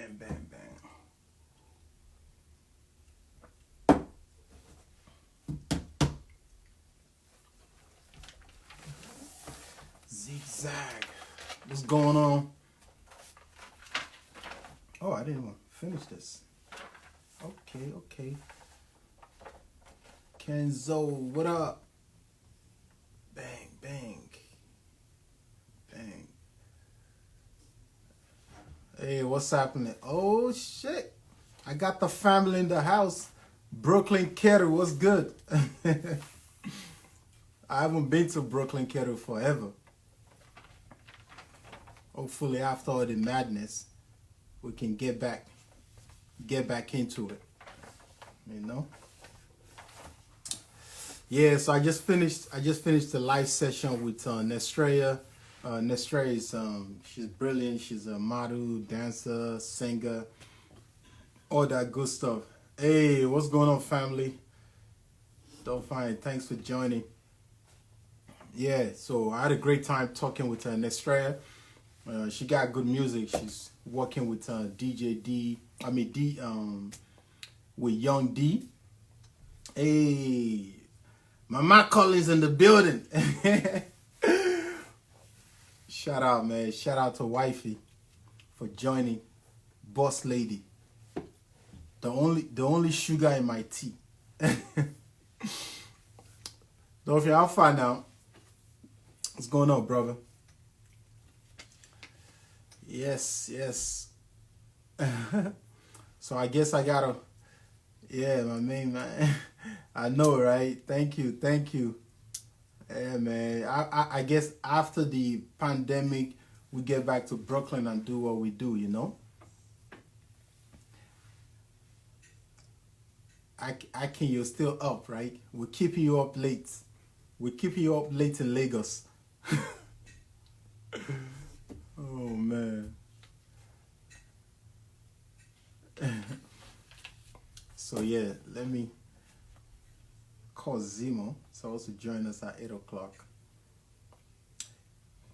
bam, bam, bam. Zigzag. What's going on? Oh, I didn't even finish this. Okay. Kenzo, what up? Bang, bang. Bang. Hey, what's happening? Oh, shit. I got the family in the house. Brooklyn Kettle, what's good? I haven't been to Brooklyn Kettle forever. Hopefully, after all the madness, we can get back into it. You know? Yeah, so I just finished the live session with Nestrea. Nestrea is she's brilliant. She's a model, dancer, singer, all that good stuff. Hey, what's going on, family? Don't find. Thanks for joining. Yeah, so I had a great time talking with Nestrea. She got good music. She's working with DJ D. With Young D. Hey, Mama Collins in the building. Shout out, man. Shout out to Wifey for joining. Boss lady. The only sugar in my tea. Don't I'll find out. What's going on, brother? Yes. So I guess I gotta, yeah, my main man. I know, right? Thank you. Yeah, man. I guess after the pandemic, we get back to Brooklyn and do what we do, you know? I can, you're still up, right? We're keeping you up late. We're keeping you up late in Lagos. Oh, man. So, yeah, let me call Zimo. So also join us at 8 o'clock.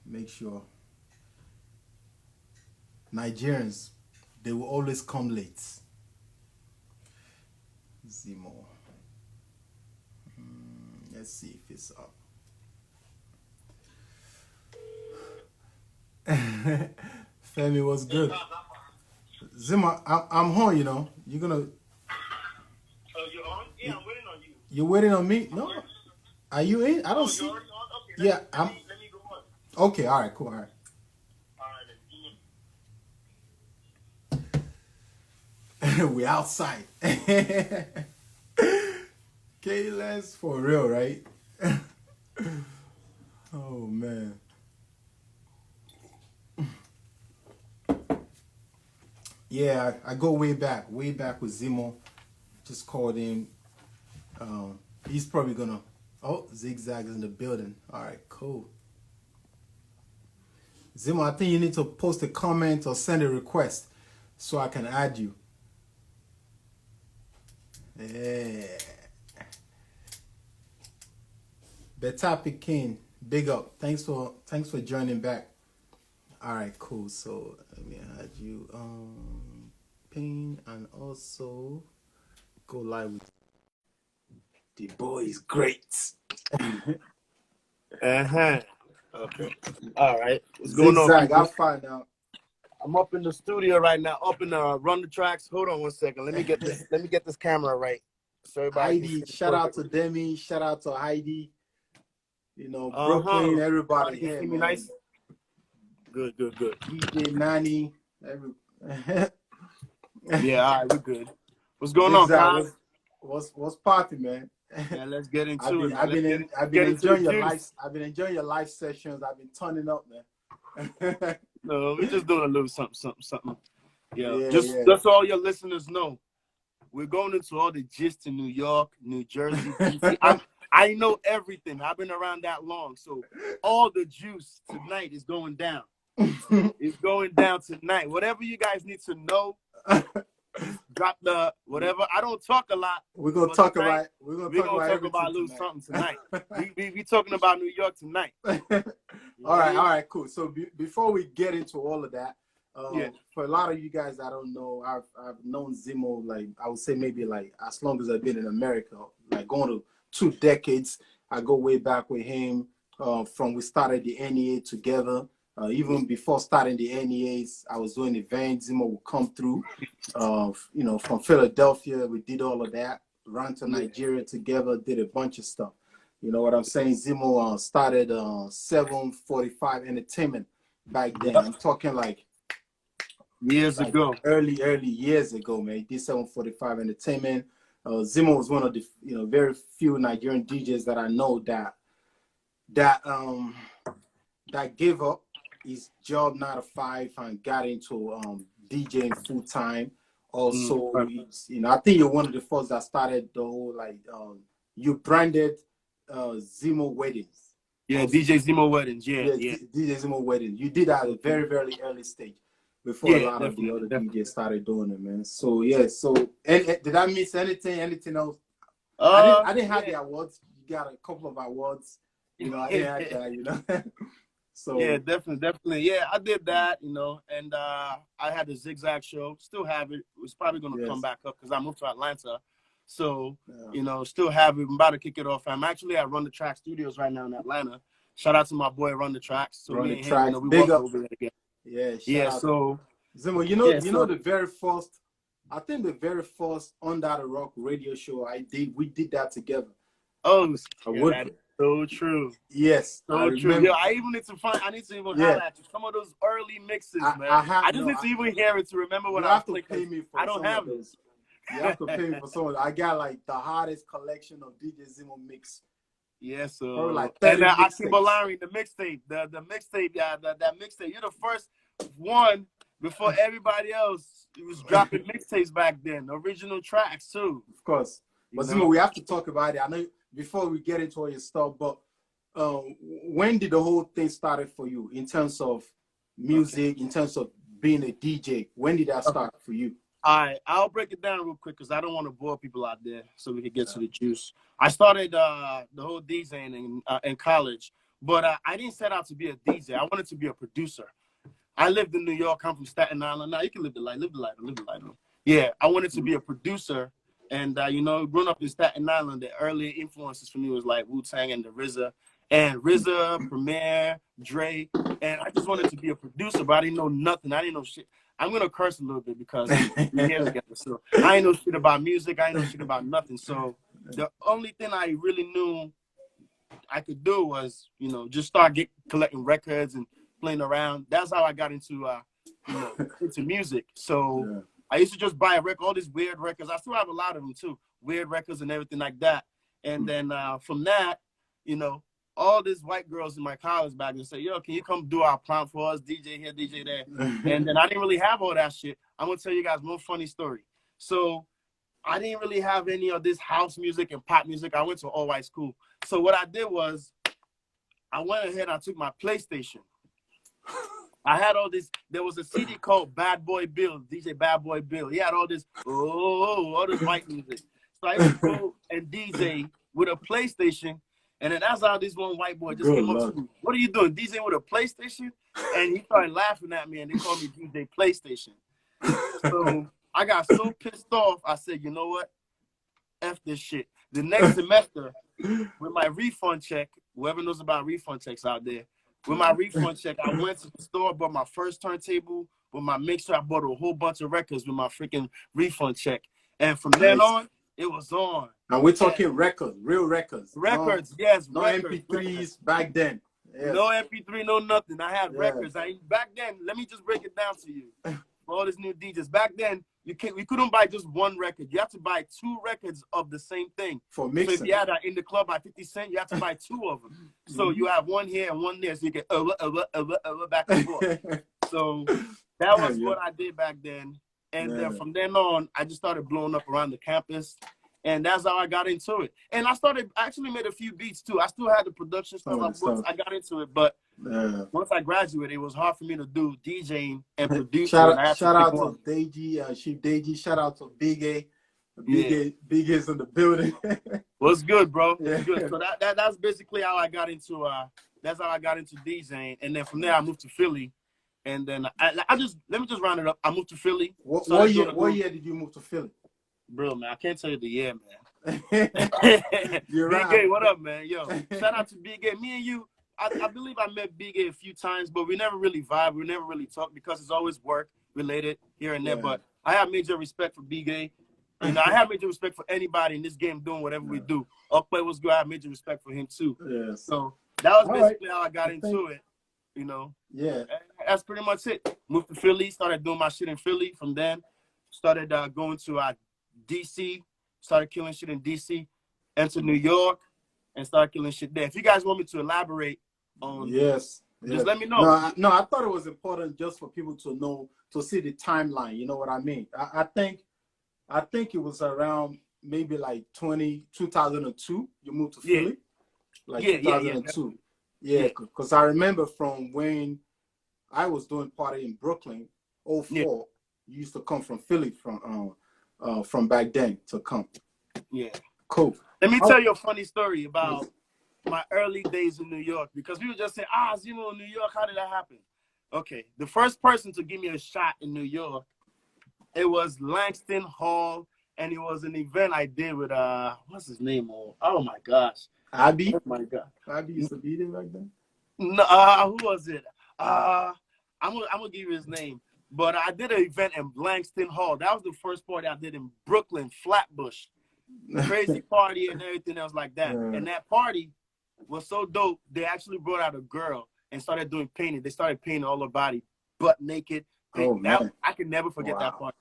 Make sure. Nigerians, they will always come late. Zimo. Let's see if it's up. Femi, what's good? Zima, I'm home, you know. You're gonna. Oh, you're on? Yeah, I'm waiting on you. You're waiting on me? No. Are you in? I don't see. You're already on? Okay. Yeah, let me go on. Okay, all right, cool, all right. We outside. K-Less for real, right? Oh, man. Yeah, I go way back with Zimo. Just called him. He's probably gonna. Oh, Zigzag is in the building. All right, cool. Zimo, I think you need to post a comment or send a request so I can add you. Yeah. Betapi King, big up. Thanks for joining back. All right, cool. So let me add you pin and also go live with the boy is great. Okay. All right. What's going on, Zigzag, people? I'll find out. I'm up in the studio right now, up in Run the Tracks. Hold on 1 second. Let me get this. Let me get this camera right. So everybody Heidi, shout out to Demi, shout out to Heidi. You know, Brooklyn, everybody here, see man. Me nice? Good. DJ Nani, Yeah, all right, we're good. What's going on, guys? What's popping, man? Yeah, let's get into it. I've been enjoying your live. I've been enjoying your live sessions. I've been turning up, man. No, we're just doing a little something. Yeah, just so all your listeners know, we're going into all the gist in New York, New Jersey, DC. I know everything. I've been around that long, so all the juice tonight is going down. It's going down tonight. Whatever you guys need to know, drop the whatever. I don't talk a lot. We're gonna talk about. We're gonna talk about a little something tonight. we talking about New York tonight. All right, cool. So before we get into all of that, Yeah. For a lot of you guys, I don't know. I've known Zimo, like I would say maybe like as long as I've been in America, like going to 2 decades. I go way back with him. From we started the NEA together. Even before starting the NEAs, I was doing events. Zimo would come through. From Philadelphia, we did all of that. Ran to Nigeria together, did a bunch of stuff. You know what I'm saying? Zimo started 745 Entertainment back then. I'm talking like years ago. Early years ago, man. He did 745 Entertainment. Zimo was one of the very few Nigerian DJs that I know that gave up his job 9 to 5 and got into DJing full time. Also, I think you're one of the first that started the whole you branded Zimo weddings. Yeah, DJ Zimo weddings. Yeah. DJ Zimo weddings. You did that at a very, very early stage before a lot of the other DJs started doing it, man. So yeah. So and did I miss anything? Anything else? I didn't have the awards. You got a couple of awards. I didn't have that. So yeah, definitely. Yeah, I did that. And I had the Zigzag show. Still have it. It's probably gonna come back up because I moved to Atlanta. So still have it. I'm about to kick it off. I'm actually at Run the Track Studios right now in Atlanta. Shout out to my boy Run the Tracks. So me and him, we work over there again. Yeah. So Zimo, the very first, I think the very first Under the Rock radio show we did that together. Oh, that is so true. Yes, so true. Yeah, I need to highlight some of those early mixes, man. I just need to even hear it to remember what I was playing. Pay me for I don't have those. You have to pay me for some of those. I got like the hottest collection of DJ Zimo mix. Yes, sir. Like and Aki Balari, the mixtape, the mixtape, that mixtape. You're the first one before everybody else. It was dropping mixtapes back then, original tracks too. Of course. But Zimo, we have to talk about it. I know before we get into all your stuff, but when did the whole thing started for you in terms of music, in terms of being a DJ? When did that start for you? All right, I'll break it down real quick because I don't want to bore people out there, so we can get to the juice. I started the whole DJing in college, but I didn't set out to be a DJ. I wanted to be a producer. I lived in New York. I'm from Staten Island. Now you can live the life. Yeah, I wanted to be a producer, and growing up in Staten Island, the early influences for me was like Wu-Tang and the RZA, Premier, Dre, and I just wanted to be a producer, but I didn't know nothing. I didn't know shit. I'm gonna curse a little bit because we're here together. So I ain't know shit about music. I ain't know shit about nothing. So the only thing I really knew I could do was, just start collecting records and playing around. That's how I got into music. So I used to just buy a record, all these weird records. I still have a lot of them too, weird records and everything like that. And then from that, all these white girls in my college back and say, yo, can you come do our prompt for us? DJ here, DJ there. And then I didn't really have all that shit. I'm going to tell you guys one funny story. So I didn't really have any of this house music and pop music. I went to all white school. So what I did was I went ahead and I took my PlayStation. I had all this. There was a CD called Bad Boy Bill, DJ Bad Boy Bill. He had all this white music. So I used to go and DJ with a PlayStation. And then that's how this one white boy just came up to me. What are you doing, DJing with a PlayStation? And he started laughing at me, and they called me DJ PlayStation. So I got so pissed off, I said, you know what? F this shit. The next semester, with my refund check, whoever knows about refund checks out there, with my refund check, I went to the store, bought my first turntable, with my mixer, I bought a whole bunch of records with my freaking refund check. And from then on, it was on. And we're talking records, real records. Records, no MP3s back then. Yes. No MP3, no nothing. I had records. Back then, let me just break it down to you. For all these new DJs. Back then, we couldn't buy just one record. You have to buy 2 records of the same thing. For mixing. So if you had that in the club by 50 Cent, you have to buy 2 of them. So you have one here and one there, so you can back and forth. So that was what I did back then. And then from then on, I just started blowing up around the campus. And that's how I got into it. And I actually made a few beats too. I still had the production stuff. Once I got into it, but once I graduated, it was hard for me to do DJing and producing. Shout out to Deji, Chief Deji. Shout out to Big A. Big A's in the building. What's good, bro? What's good. So that's basically how I got into DJing. And then from there I moved to Philly. And then let me just round it up. I moved to Philly. What year did you move to Philly? Bro, man, I can't tell you the year, man. You're Big right. A, what up, man? Yo, shout out to Big A. Me and you, I believe I met Big A a few times, but we never really vibe. We never really talk because it's always work related here and there. But I have major respect for Big A. You know, I have major respect for anybody in this game doing whatever we do. Up-play was good. I have major respect for him too. Yes. So that was basically how I got into it. You know. Yeah. That's pretty much it. Moved to Philly, started doing my shit in Philly. From then, started going to DC, started killing shit in DC, entered New York, and started killing shit there. If you guys want me to elaborate on just let me know. No, I thought it was important just for people to know, to see the timeline. You know what I mean? I think it was around maybe like 2002 you moved to Philly. Like 2002. Yeah, because I remember from when I was doing party in Brooklyn, 04, you used to come from Philly from back then to come. Yeah. Cool. Let me tell you a funny story about my early days in New York, because people just say, Zimo in New York, how did that happen? Okay, the first person to give me a shot in New York, it was Langston Hall, and it was an event I did with, what's his name? Oh my gosh. Abby? Oh my God. Abby used to be there back then? No, who was it? I'm gonna give you his name. But I did an event in Langston Hall. That was the first party I did in Brooklyn, Flatbush. Crazy party and everything else like that. And that party was so dope, they actually brought out a girl and started doing painting. They started painting all her body, butt naked. I can never forget that party.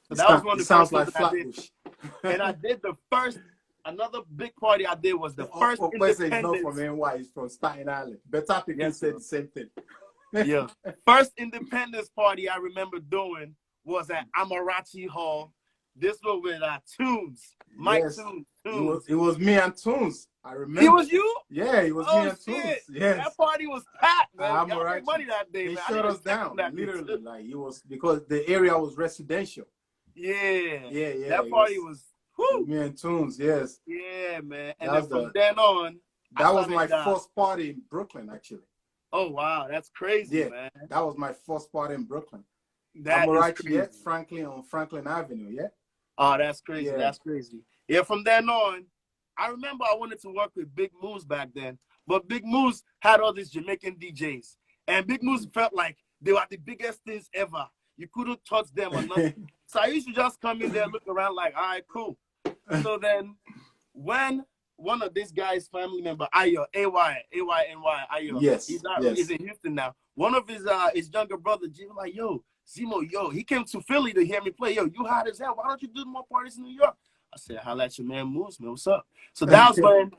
So that was one of the first things I did. And I did another big party I did was the first Independence. Is not from NY, it's from Staten Island. Better people said the same thing. Yeah. First Independence party I remember doing was at Amarachi Hall. This was with Tunes. Mike Tunes. It was me and Tunes. I remember. It was you? Yeah, it was me and Tunes. Yes. That party was packed, man. We got money that day, they man. shut us down, literally. Like, it was because the area was residential. Yeah. Yeah. That party was whoo. Me and Tunes, yes. Yeah, man. And then from then on, that was my first party in Brooklyn, actually. Oh wow, that's crazy, man. That was my first party in Brooklyn. That is crazy. Franklin on Franklin Avenue, yeah. Oh, that's crazy. Yeah. That's crazy. Yeah, from then on, I remember I wanted to work with Big Moose back then, but Big Moose had all these Jamaican DJs, and Big Moose felt like they were the biggest things ever. You couldn't touch them or nothing. So I used to just come in there, look around like, all right, cool. So then when one of these guys' family member, Ayo, A-Y-N-Y, Ayo, he's in Houston now. One of his younger brother, G, was like, yo, Zimo, he came to Philly to hear me play. Yo, you hot as hell. Why don't you do more parties in New York? I said, holla at your man Moose, man. What's up? So that was when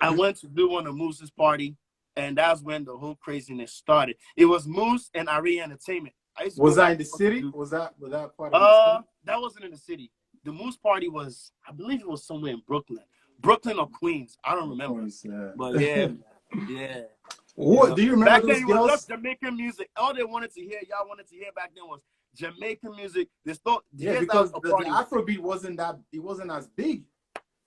I went to do one of Moose's party, and that's when the whole craziness started. It was Moose and Ari Entertainment. Was that in the city? Was that party? That wasn't in the city. The Moose party was, I believe it was somewhere in Brooklyn or Queens. I don't remember. But yeah. What do you remember? Back those then, girls? it was just Jamaican music. All they wanted to hear, y'all wanted to hear back then was Jamaican music. They thought, because the Afrobeat wasn't as big.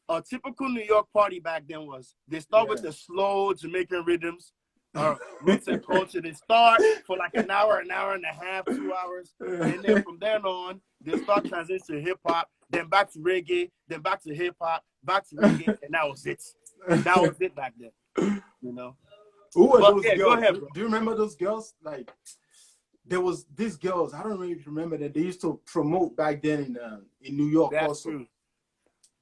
A typical New York party back then was they start with the slow Jamaican rhythms, roots and culture. They start for like an hour and a half, 2 hours, and then from then on they start transitioning to hip hop, then back to reggae, then back to hip hop, back to reggae, and that was it. That was it back then, you know. Who were those girls? Go ahead, bro. Do you remember those girls? Like, there was these girls. I don't know if you remember that they used to promote back then in New York. That's also. True.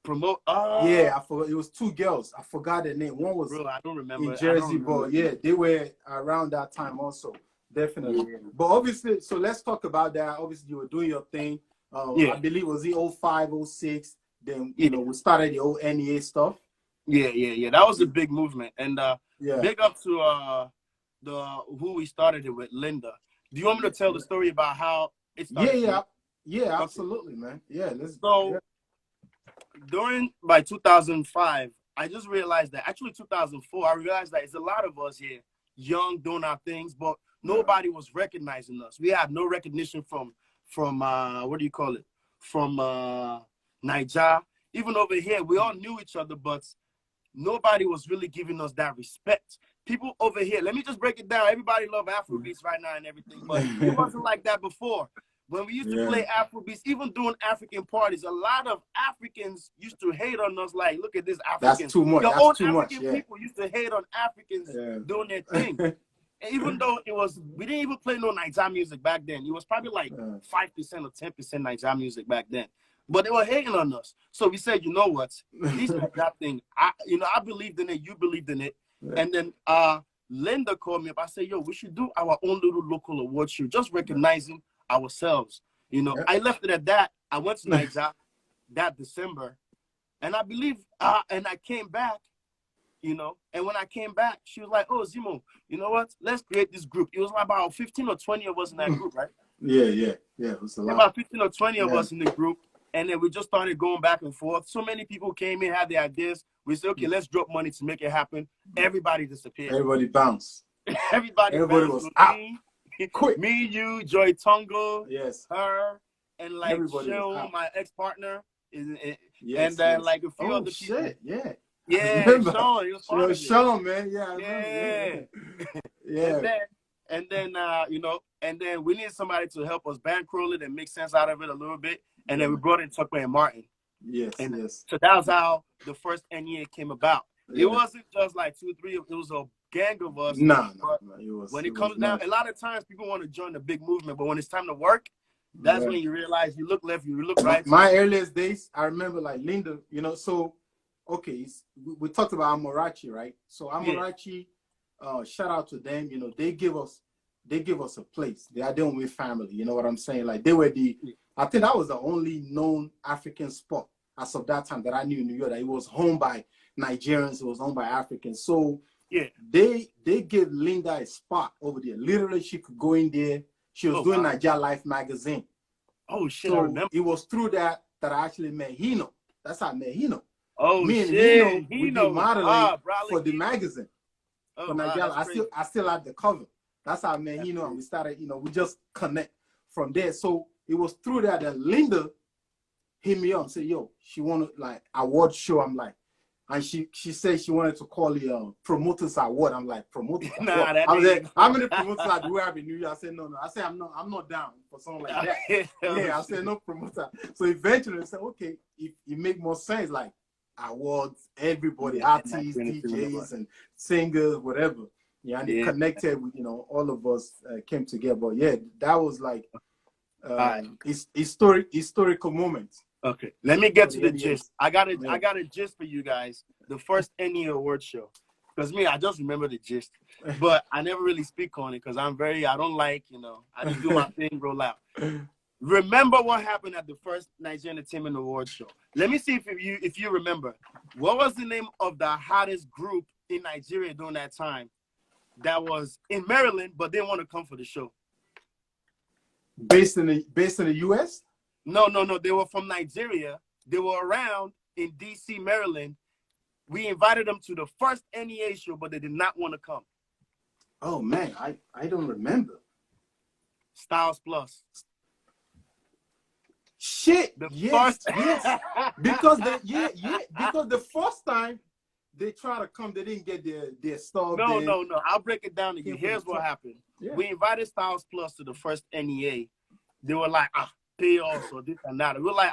Promote? Yeah, I forgot. It was two girls. I forgot their name. One was I don't remember. in Jersey, but yeah, they were around that time also. Definitely. Yeah. But obviously, so let's talk about that. Obviously, you were doing your thing. I believe it was the 05, 06. Then you know we started the old NEA stuff. Yeah. That was a big movement, and big up to who we started it with, Linda. Do you want me to tell the story about how it started? Yeah, absolutely, man. Yeah, let's. By 2005, I just realized that, actually 2004, I realized that it's a lot of us here, young, doing our things, but nobody was recognizing us. We had no recognition from what do you call it? From Niger. Even over here, we all knew each other, but nobody was really giving us that respect people over here, let me just break it down. Everybody love Afrobeats right now and everything, but it wasn't like that before. When we used to play Afrobeats, even doing African parties, a lot of Africans used to hate on us. Like, look at this African. That's too much. Your That's own too African much. people used to hate on Africans doing their thing. And even though we didn't even play no Niger music back then. It was probably like 5% or 10% Niger music back then. But they were hating on us. So we said, you know what? This Niger thing, I believed in it. You believed in it. And then Linda called me up. I said, yo, we should do our own little local award show, just recognizing ourselves. You know, I left it at that. I went to Niger that December, and I believe, and I came back, you know, and when I came back, she was like, oh, Zimo, you know what? Let's create this group. It was about 15 or 20 of us in that group, right? Yeah. It was a lot. About 15 or 20 of us in the group, and then we just started going back and forth. So many people came in, had their ideas. We said, okay, let's drop money to make it happen. Everybody disappeared. Everybody bounced. Everybody was out. Quick. Me, you, Joy Tongo, yes, her, and like Sean, my ex-partner, and then like a few other people. Yeah, Sean, he was part of it. Sean, man, yeah. And then you know, and then we needed somebody to help us bankroll it and make sense out of it a little bit. And then we brought in Tucker and Martin. Yes. So that was how the first NEA came about. It wasn't just like 2 or 3. It was a gang of us. No. When it comes down, a lot of times people want to join the big movement, but when it's time to work, that's when you realize you look left, you look right. My earliest days, I remember like Linda, you know, so, okay, we talked about Amorachi, right? So Amorachi, shout out to them, you know, they give us a place. They are dealing with family, you know what I'm saying? Like they were I think that was the only known African spot as of that time that I knew in New York, that it was owned by Nigerians, it was owned by Africans. So they gave Linda a spot over there. Literally, she could go in there. She was doing Nigeria Life magazine. Oh shit! So I remember. it was through that I actually met Hino. That's how I met Hino. Oh me and shit! We did modeling for the magazine. For Nigeria, I still had the cover. That's how I met Hino, and we started. You know, we just connect from there. So it was through that Linda hit me up and said, "Yo, she wanted like award show." I'm like. And she said she wanted to call it Promoters Award. I'm like, Promoters Award? I was like, how many promoters do we have in New York? I said, no. I said, I'm not down for something like that. I said, no promoter. So eventually I said, okay, if it make more sense, like awards, everybody, artists, DJs, and singers, whatever. Yeah, and it connected with, you know, all of us came together. But yeah, that was like historical moment. Okay, let me get to the gist. I got a gist for you guys. The first NEA award show, because I just remember the gist, but I never really speak on it because I don't like, you know, I just do my thing, roll out. Remember what happened at the first Nigerian Entertainment Award show? Let me see if you remember. What was the name of the hottest group in Nigeria during that time that was in Maryland but didn't want to come for the show? Based in the US? No. They were from Nigeria. They were around in DC, Maryland. We invited them to the first NEA show, but they did not want to come. Oh man, I don't remember. Styles Plus. Shit. Yes. Because the first time they tried to come, they didn't get their stuff. No. I'll break it down to you. Here's what happened. Yeah. We invited Styles Plus to the first NEA. They were like, pay us or this and that. We were like,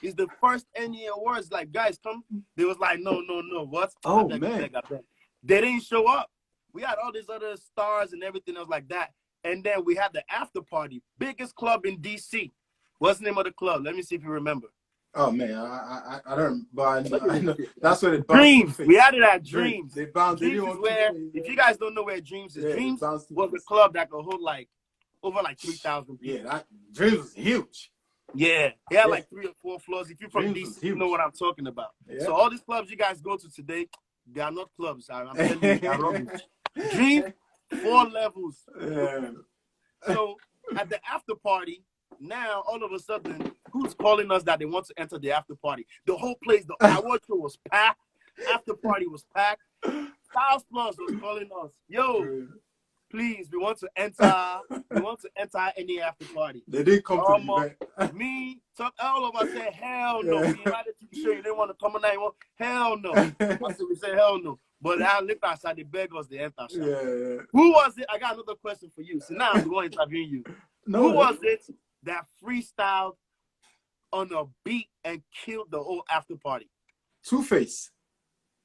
it's the first NEA awards. Like, guys, come. They was like, no. What? Oh, man. They didn't show up. We had all these other stars and everything else like that. And then we had the after party, biggest club in DC. What's the name of the club? Let me see if you remember. Oh man, I don't. But I know that's where the Dreams. We had it at Dreams. They bounced. Dreams is where. If you guys don't know where Dreams is, Dreams was a club that could hold like over like 3,000 people. Yeah, Dreams was huge. Yeah, he had like 3 or 4 floors. If you're from DC, you know what I'm talking about. Yeah. So all these clubs you guys go to today, they are not clubs. I'm telling you, they are rubbish. Dreams, 4 levels. Yeah. So at the after party, now all of a sudden, who's calling us that they want to enter the after party? The whole place, the award show was packed. After party was packed. Styles Plus was calling us, yo, please, we want to enter any after party. They didn't come to the event. All of us said, hell no. We invited you to the show, you didn't want to come tonight. Hell no. I said, we said, hell no. But I live outside the beggars, the enter shop. Yeah. Who was it? I got another question for you. So now I'm going to interview you. Who was it that freestyled on a beat and killed the whole after party? Two-Face.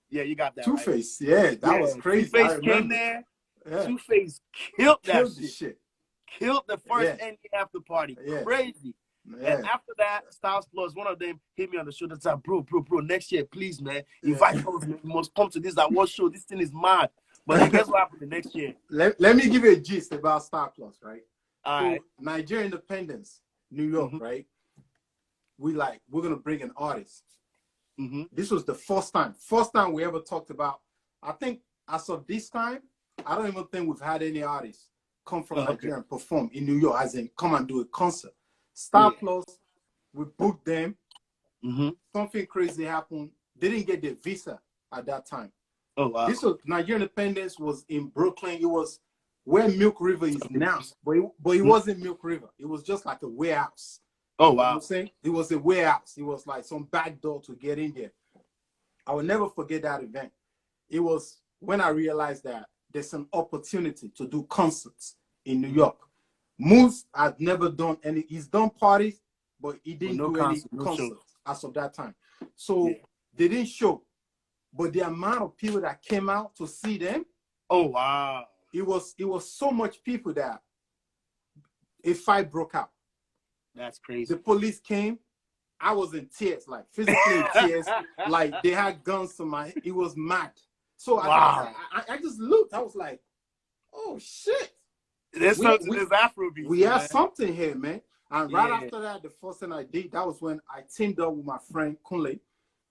Yeah, you got that. Two-Face. Right? Yeah, that was crazy. Two-Face came there. Yeah. Two-Face killed that shit. Killed the first NEA after party. Yeah. Crazy. Yeah. And after that, Styles Plus, one of them hit me on the shoulder and said, bro, next year, please, man, invite us, man. You must come to this award show. This thing is mad. But then guess what happened the next year? Let me give you a gist about Star Plus, right? All right. Nigeria Independence, New York, right? We're going to bring an artist. This was the first time we ever talked about. I think as of this time, I don't even think we've had any artists come from Nigeria and perform in New York, as in come and do a concert. Star Plus, we booked them. Something crazy happened. They didn't get their visa at that time. Oh, wow. This was Nigeria Independence was in Brooklyn. It was where Milk River is now, but it wasn't Milk River. It was just like a warehouse. Oh, wow. You know what I'm saying? It was a warehouse. It was like some back door to get in there. I will never forget that event. It was when I realized that there's an opportunity to do concerts in New York. Moose had never done any. He's done parties, but he didn't do any concerts as of that time. So they didn't show. But the amount of people that came out to see them. Oh, wow. It was so much people that a fight broke out. That's crazy. The police came. I was in tears, like physically in tears. Like they had guns to my head. It was mad. So I just looked. I was like, oh, shit. There's something to this Afrobeat. We have something here, man. And right after that, the first thing I did, that was when I teamed up with my friend Kunle,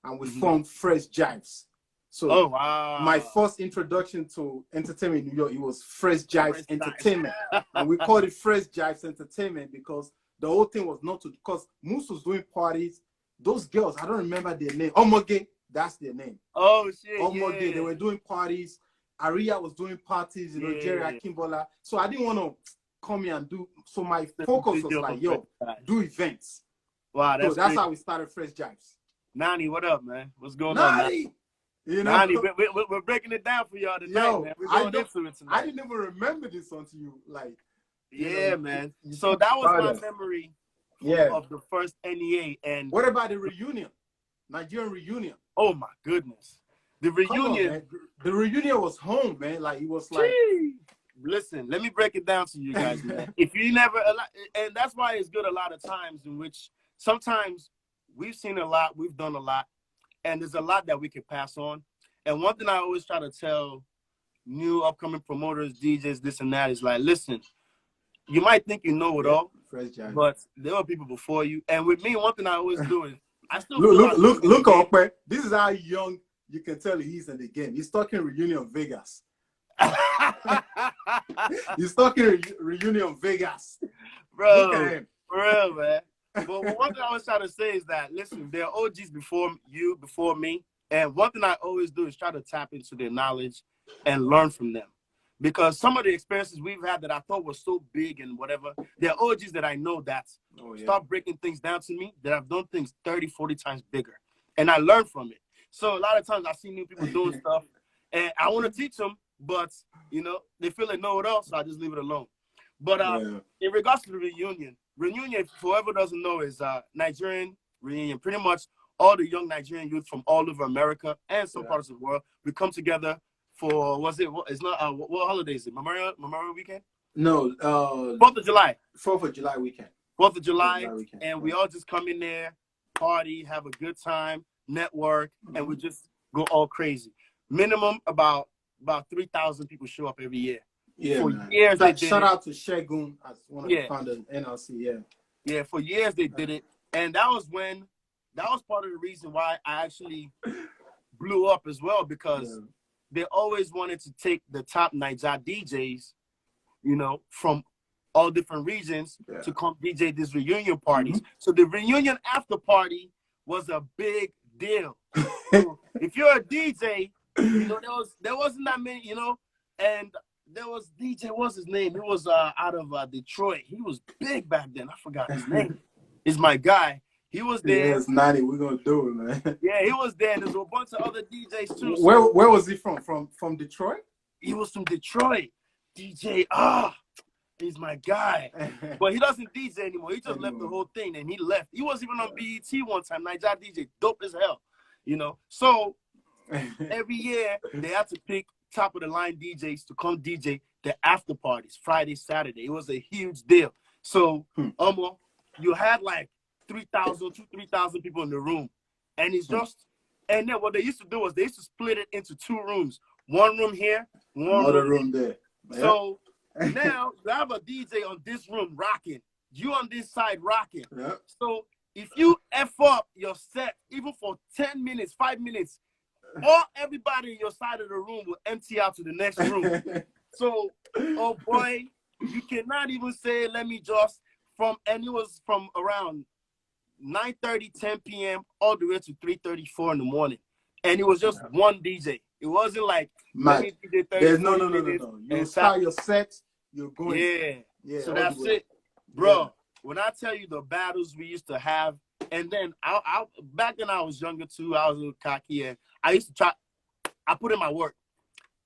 and we formed Fresh Jives. So my first introduction to entertainment in New York, it was Fresh Jives Entertainment. And we called it Fresh Jives Entertainment because the whole thing was not to, because Moose was doing parties. Those girls, I don't remember their name. Omoge, that's their name. Oh, shit, Omoge, they were doing parties. Aria was doing parties, Jerry Akimbola. So I didn't want to come here and do, so my focus was like, yo, do events. Wow, that's how we started Fresh Jives. Nani, what up, man? What's going on, Nani? You know, Nani, we're breaking it down for y'all tonight, man. We're going into it tonight. I didn't even remember this until you, like. Yeah, man. So that was my memory of the first NEA. And what about the reunion? Nigerian reunion. Oh, my goodness. The reunion. The reunion was home, man. Like, it was like. Listen, let me break it down to you guys, man. If you never, and that's why it's good a lot of times in which sometimes we've seen a lot, we've done a lot, and there's a lot that we can pass on. And one thing I always try to tell new upcoming promoters, DJs, this and that is like, listen, you might think you know it all, but there were people before you. And with me, one thing I always do is I still look up, man. This is how young you can tell he's in the game. He's talking reunion Vegas. He's talking reunion Vegas, bro. Look at him. For real, man. But one thing I was trying to say is that listen, there are OGs before you, before me, and one thing I always do is try to tap into their knowledge and learn from them. Because some of the experiences we've had that I thought were so big and whatever, there are OGs that I know that start breaking things down to me that I've done things 30, 40 times bigger. And I learn from it. So a lot of times I see new people doing stuff and I want to teach them, but, you know, they feel they know it all, so I just leave it alone. But in regards to the reunion, for whoever doesn't know, is Nigerian reunion. Pretty much all the young Nigerian youth from all over America and some parts of the world, we come together for, it's not, what holiday is it? Memorial Weekend? No. 4th of July. 4th of July weekend. 4th of July, and we all just come in there, party, have a good time, network, and we just go all crazy. Minimum about 3,000 people show up every year. Yeah, for years they did shout out to Shegun as one of the founders of NLC. Yeah, for years they did it, and that was part of the reason why I actually blew up as well, because they always wanted to take the top Niger DJs, you know, from all different regions to come DJ these reunion parties. So the reunion after party was a big deal. So if you're a DJ, you know, there wasn't that many, you know, and there was DJ, what's his name? He was out of Detroit. He was big back then. I forgot his name. He's my guy. He was there. Yes, 90. We're gonna do it, man. Yeah, he was there. There's a bunch of other DJs too. Where was he from? From Detroit? He was from Detroit. DJ, he's my guy. But he doesn't DJ anymore. He just left the whole thing and he left. He was even on BET one time. Nigeria DJ, dope as hell. You know. So every year they had to pick top of the line DJs to come DJ the after parties, Friday, Saturday. It was a huge deal. So you had like 3,000 people in the room. And it's just, and then what they used to do was they used to split it into 2 rooms. One room here, one room there. Yeah. So now you have a DJ on this room rocking, you on this side rocking. Yeah. So if you F up your set, even for 10 minutes, 5 minutes, everybody in your side of the room will empty out to the next room. So, oh boy, you cannot even say, let me just, and it was from around 9:30, 10 p.m. all the way to 3:34 in the morning. And it was just one DJ. It wasn't like, let me DJ 30, no. You start your set, you're going. Yeah. So that's it. Bro, when I tell you the battles we used to have, and then back then I was younger too, I was a little cocky, and I used to I put in my work,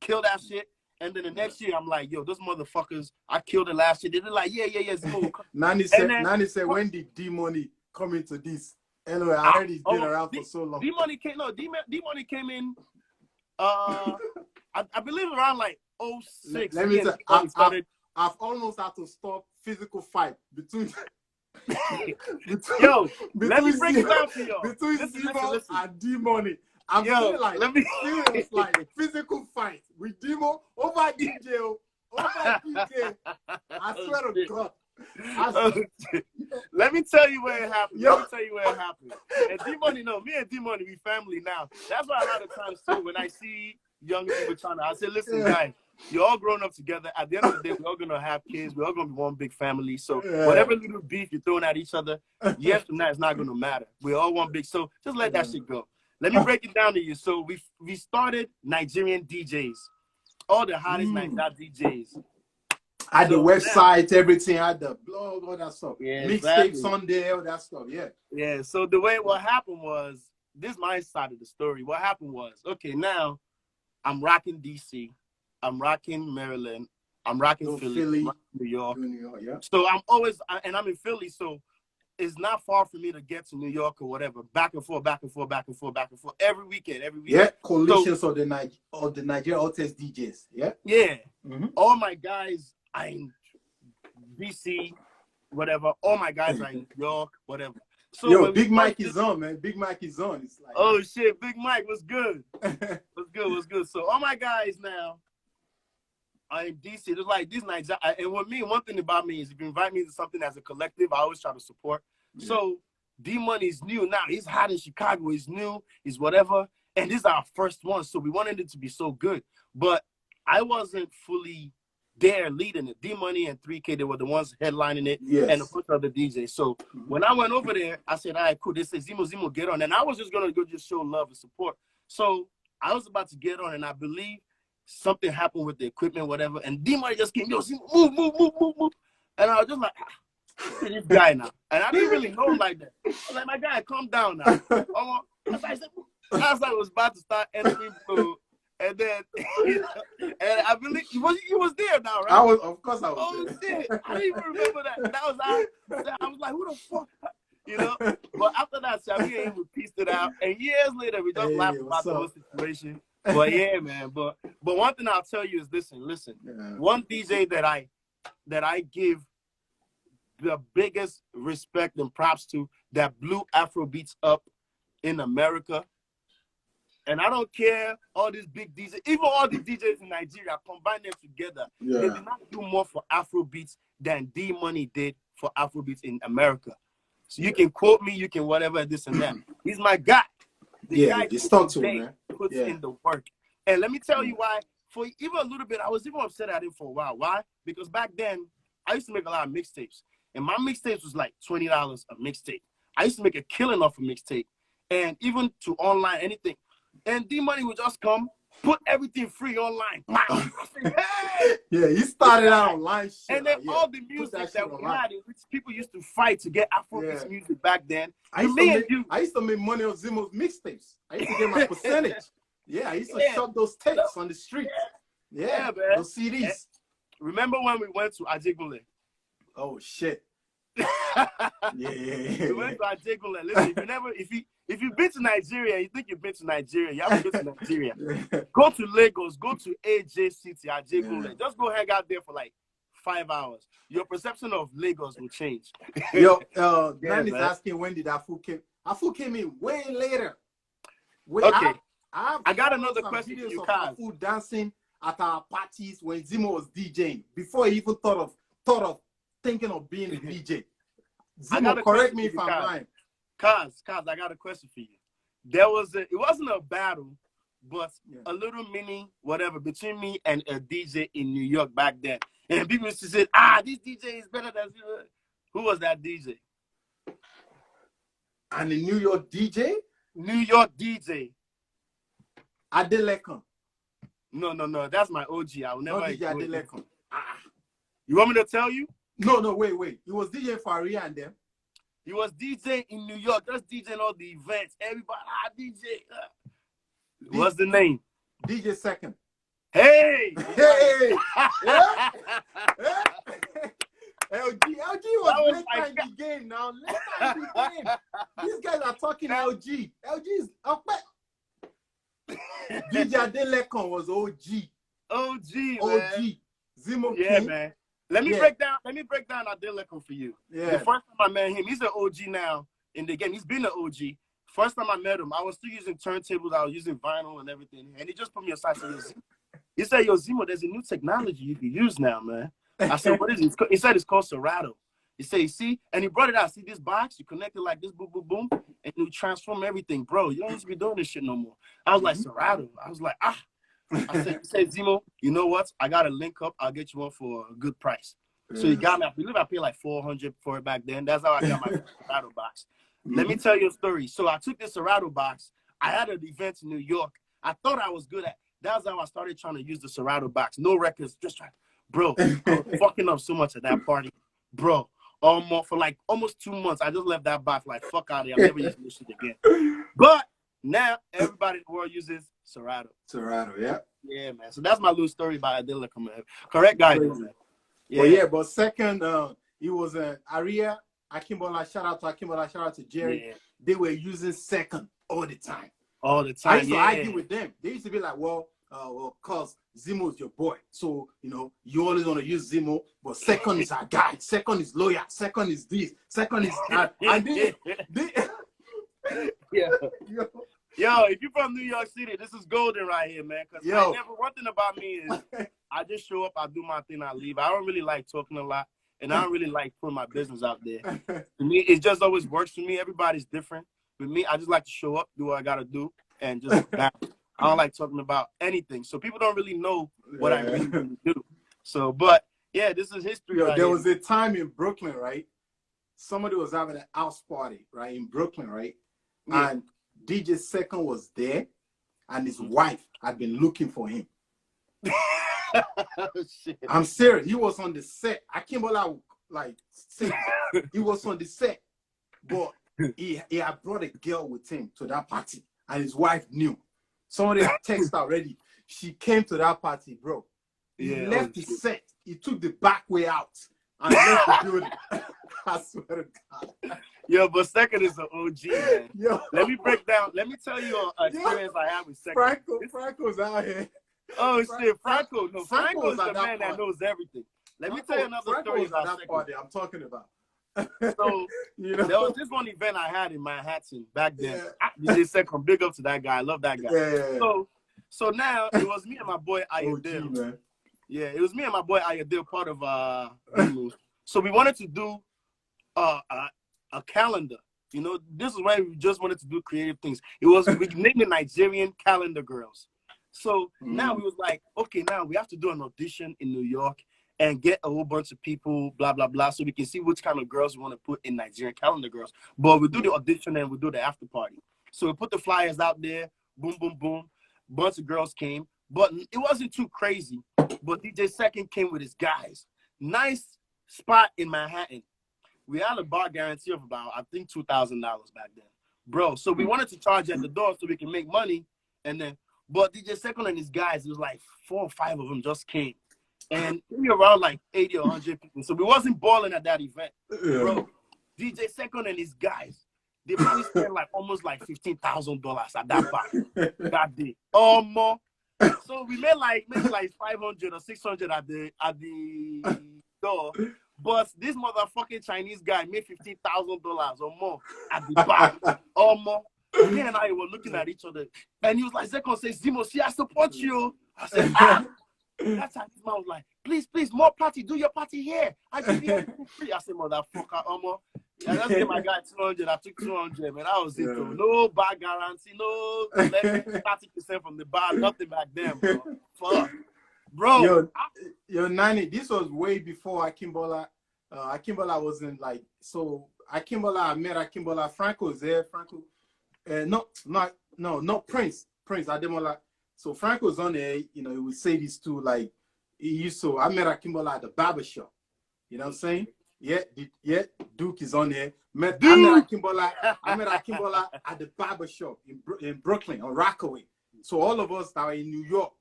kill that shit, and then the next year I'm like, yo, those motherfuckers, I killed it last year. They're like, yeah, Zimo. Nani said, when did D-Money come into this? Anyway, I heard he's been around for so long. D-Money came in, I believe around like 06. Let me tell you, I've almost had to stop physical fight between yo, let me break it down to y'all. Between Zimo and D-Money. I'm feeling like serious, like physical fight with Dimo over DJ. I swear to God. Let me tell you where it happened. And D-Money, me and D-Money, we family now. That's why a lot of times too, when I see younger people trying to, I say, listen, guys, you're all grown up together. At the end of the day, we're all gonna have kids. We're all gonna be one big family. So whatever little beef you're throwing at each other, years from now, it's not gonna matter. We're all one big. So just let that shit go. Let me break it down to you. So we started Nigerian DJs, all the hottest Nigerian DJs. I had the website, everything. I had the blog, all that stuff. Yeah, mixtape Sunday, all that stuff. Yeah. Yeah. So what happened was, this is my side of the story. What happened was, okay, now I'm rocking DC, I'm rocking Maryland, I'm rocking Philly, I'm rocking New York. Yeah. So I'm always, and I'm in Philly, so it's not far for me to get to New York or whatever. Back and forth every weekend. Yeah, coalitions of the Nigeria hottest DJs. Yeah. Yeah. All my guys are in DC, whatever. All my guys are in New York, whatever. So yo, Big Mike is on, man. Big Mike is on. It's like, oh shit, Big Mike, what's good? What's good? So all my guys now are in DC. It's like these nights, and with me, one thing about me is if you invite me to something as a collective, I always try to support. Yeah. So D-Money is new now. He's hot in Chicago. He's new. He's whatever. And this is our first one, so we wanted it to be so good. But I wasn't fully there leading it. D-Money and 3K, they were the ones headlining it, and a bunch of other DJs. So when I went over there, I said, all right, cool. They said, Zimo, get on. And I was just going to go just show love and support. So I was about to get on, and I believe something happened with the equipment, whatever. And D-Money just came, yo, Zimo, move. And I was just like, this guy now. And I didn't really know him like that. I was like, my guy, calm down now. I was about to start entering blue. And then, and I believe he was there now, right? Of course I was. Oh shit! I didn't even remember that. I was like, who the fuck, you know? But after that, me and him pieced it out, and years later, we just laughed about the whole situation. But yeah, man. But one thing I'll tell you is, listen. Yeah. One DJ that I give the biggest respect and props to, that blew Afro beats up in America. And I don't care, all these big DJs, even all the DJs in Nigeria, combine them together. Yeah. They did not do more for Afrobeats than D-Money did for Afrobeats in America. So you can quote me, you can whatever, this and that. He's my guy. The guy puts in the work. And let me tell you why, for even a little bit, I was even upset at him for a while. Why? Because back then, I used to make a lot of mixtapes. And my mixtapes was like $20 a mixtape. I used to make a killing off a mixtape. And even to online, anything. And D-Money would just come, put everything free online. I said, hey! Yeah, he started out online shit. And then yeah. all the music that we had, in which people used to fight to get Afrobeats music back then. I used to make money on Zimo's mixtapes. I used to get my percentage. Yeah, I used to shop those tapes on the street. Yeah, man. Those CDs. And remember when we went to Ajegunle? Oh shit. We went to Ajegunle. Listen, if you've been to Nigeria and you think you've been to Nigeria, you haven't been to Nigeria. Go to Lagos, go to AJ City, Ajegunle. Just go hang out there for like 5 hours. Your perception of Lagos will change. Yo, Dan is asking when did Afu came. Afu came in way later. Okay. I got another question for you, Kaz. Afu dancing at our parties when Zimo was DJing before he even thought of thinking of being a DJ. Zimo, correct me if I'm lying. Kaz, I got a question for you. It wasn't a battle, but a little mini whatever between me and a DJ in New York back then. And people used to say, this DJ is better than you. Who was that DJ? And the New York DJ? New York DJ. Adelekun. No. That's my OG. I will never. DJ Adelekun. You want me to tell you? No, wait. He was DJ for Aria and them. He was DJ in New York, just DJing all the events. Everybody, DJ. What's the name? DJ Second. Hey! Yeah. LG was late time the game now. Late time the game. These guys are talking LG. LG is up. DJ Adelekun was OG. OG. Zimo King. Man. Let me break down Adelekun for you. Yeah. The first time I met him, he's an OG now in the game. He's been an OG. First time I met him, I was still using turntables. I was using vinyl and everything. And he just put me aside and said, he said, yo, Zimo, there's a new technology you can use now, man. I said, what is it? He said it's called Serato. He said, you see? And he brought it out. See this box? You connect it like this, boom, boom, boom. And you transform everything. Bro, you don't need to be doing this shit no more. I was like, Serato. I was like, I said, Zimo, you know what? I got to link up. I'll get you one for a good price. So he got me. I believe I paid like $400 for it back then. That's how I got my Serato box. Let me tell you a story. So I took this Serato box. I had an event in New York. I thought I was good at. That's how I started trying to use the Serato box. No records, just trying. Bro, I was fucking up so much at that party. Bro, for like almost 2 months, I just left that box like, fuck out of here. I'm never using this shit again. But now everybody in the world uses Serato. Serato, yeah. Yeah, man. So that's my little story about Adelekun, man. Correct guy, man. Yeah. Well, but second, he was Aria, Akimbola, shout out to Akimbola, shout out to Jerry. Yeah. They were using second all the time. All the time. I used to argue with them. They used to be like, well, cause Zimo's your boy. So, you always want to use Zimo, but second is our guy. Second is loyal. Second is this. Second is that. And yeah. Yo, if you're from New York City, this is golden right here, man. Because one thing about me is I just show up, I do my thing, I leave. I don't really like talking a lot, and I don't really like putting my business out there. To me, it just always works for me. Everybody's different. With me, I just like to show up, do what I got to do, and just back. I don't like talking about anything. So people don't really know what I really do. So, but, yeah, this is history. There was a time in Brooklyn, right? Somebody was having an house party, right, in Brooklyn, right? Yeah. And DJ Second was there, and his wife had been looking for him. Oh, shit. I'm serious. He was on the set. I can't believe, he was on the set, but he had brought a girl with him to that party, and his wife knew. Somebody had texted already. She came to that party, bro. He left the set. He took the back way out and left the building. I swear to God. Yo, but Second is an OG, man. Yo. Let me tell you an experience I had with Second. Franco's out here. Oh, shit, Franco. No, Franco's the man that knows everything. Let me tell you another story about that party I'm talking about. So, there was this one event I had in Manhattan back then. DJ Second, big up to that guy. I love that guy. Yeah. So now, it was me and my boy Ayodele. Yeah, it was me and my boy Ayodele, part of Zimo. So we wanted to do a calendar. This is why we just wanted to do creative things. We named it Nigerian Calendar Girls. So now we was like, okay, now we have to do an audition in New York and get a whole bunch of people, blah, blah, blah, so we can see which kind of girls we want to put in Nigerian Calendar Girls. But we do the audition and we do the after party. So we put the flyers out there, boom, boom, boom. Bunch of girls came, but it wasn't too crazy. But DJ Second came with his guys. Nice spot in Manhattan. We had a bar guarantee of about, I think, $2,000 back then, bro. So we wanted to charge at the door so we can make money, and then, but DJ Second and his guys, it was like 4 or 5 of them just came, and maybe around like 80 or 100 people. So we wasn't balling at that event, bro. DJ Second and his guys, they probably spent like almost like $15,000 at that bar that day, or more. So we made like maybe like 500 or 600 at the door. But this motherfucking Chinese guy made $15,000 or more at the bar. Or more. Me and I were looking at each other. And he was like, Second says, Zimo, see, I support you. I said, ah. That Chinese man was like, please, more party. Do your party here. I give you everything free. I said, motherfucker, Omo. Yeah, let's give my guy 200. I took 200, man. That was it, though. No bar guarantee. No 30% from the bar. Nothing back then, bro. Fuck. Bro. Yo, Nani, this was way before Akimbola. Akimbola wasn't like, so Akimbola, I met Akimbola. Franco was there. Franco. No, Prince Ademola. So Franco was on there, you know, he would say this too, like, I met Akimbola at the barber shop. You know what I'm saying? Yeah, Duke is on there. I met Akimbola at the barber shop in Brooklyn, on Rockaway. So all of us that are in New York,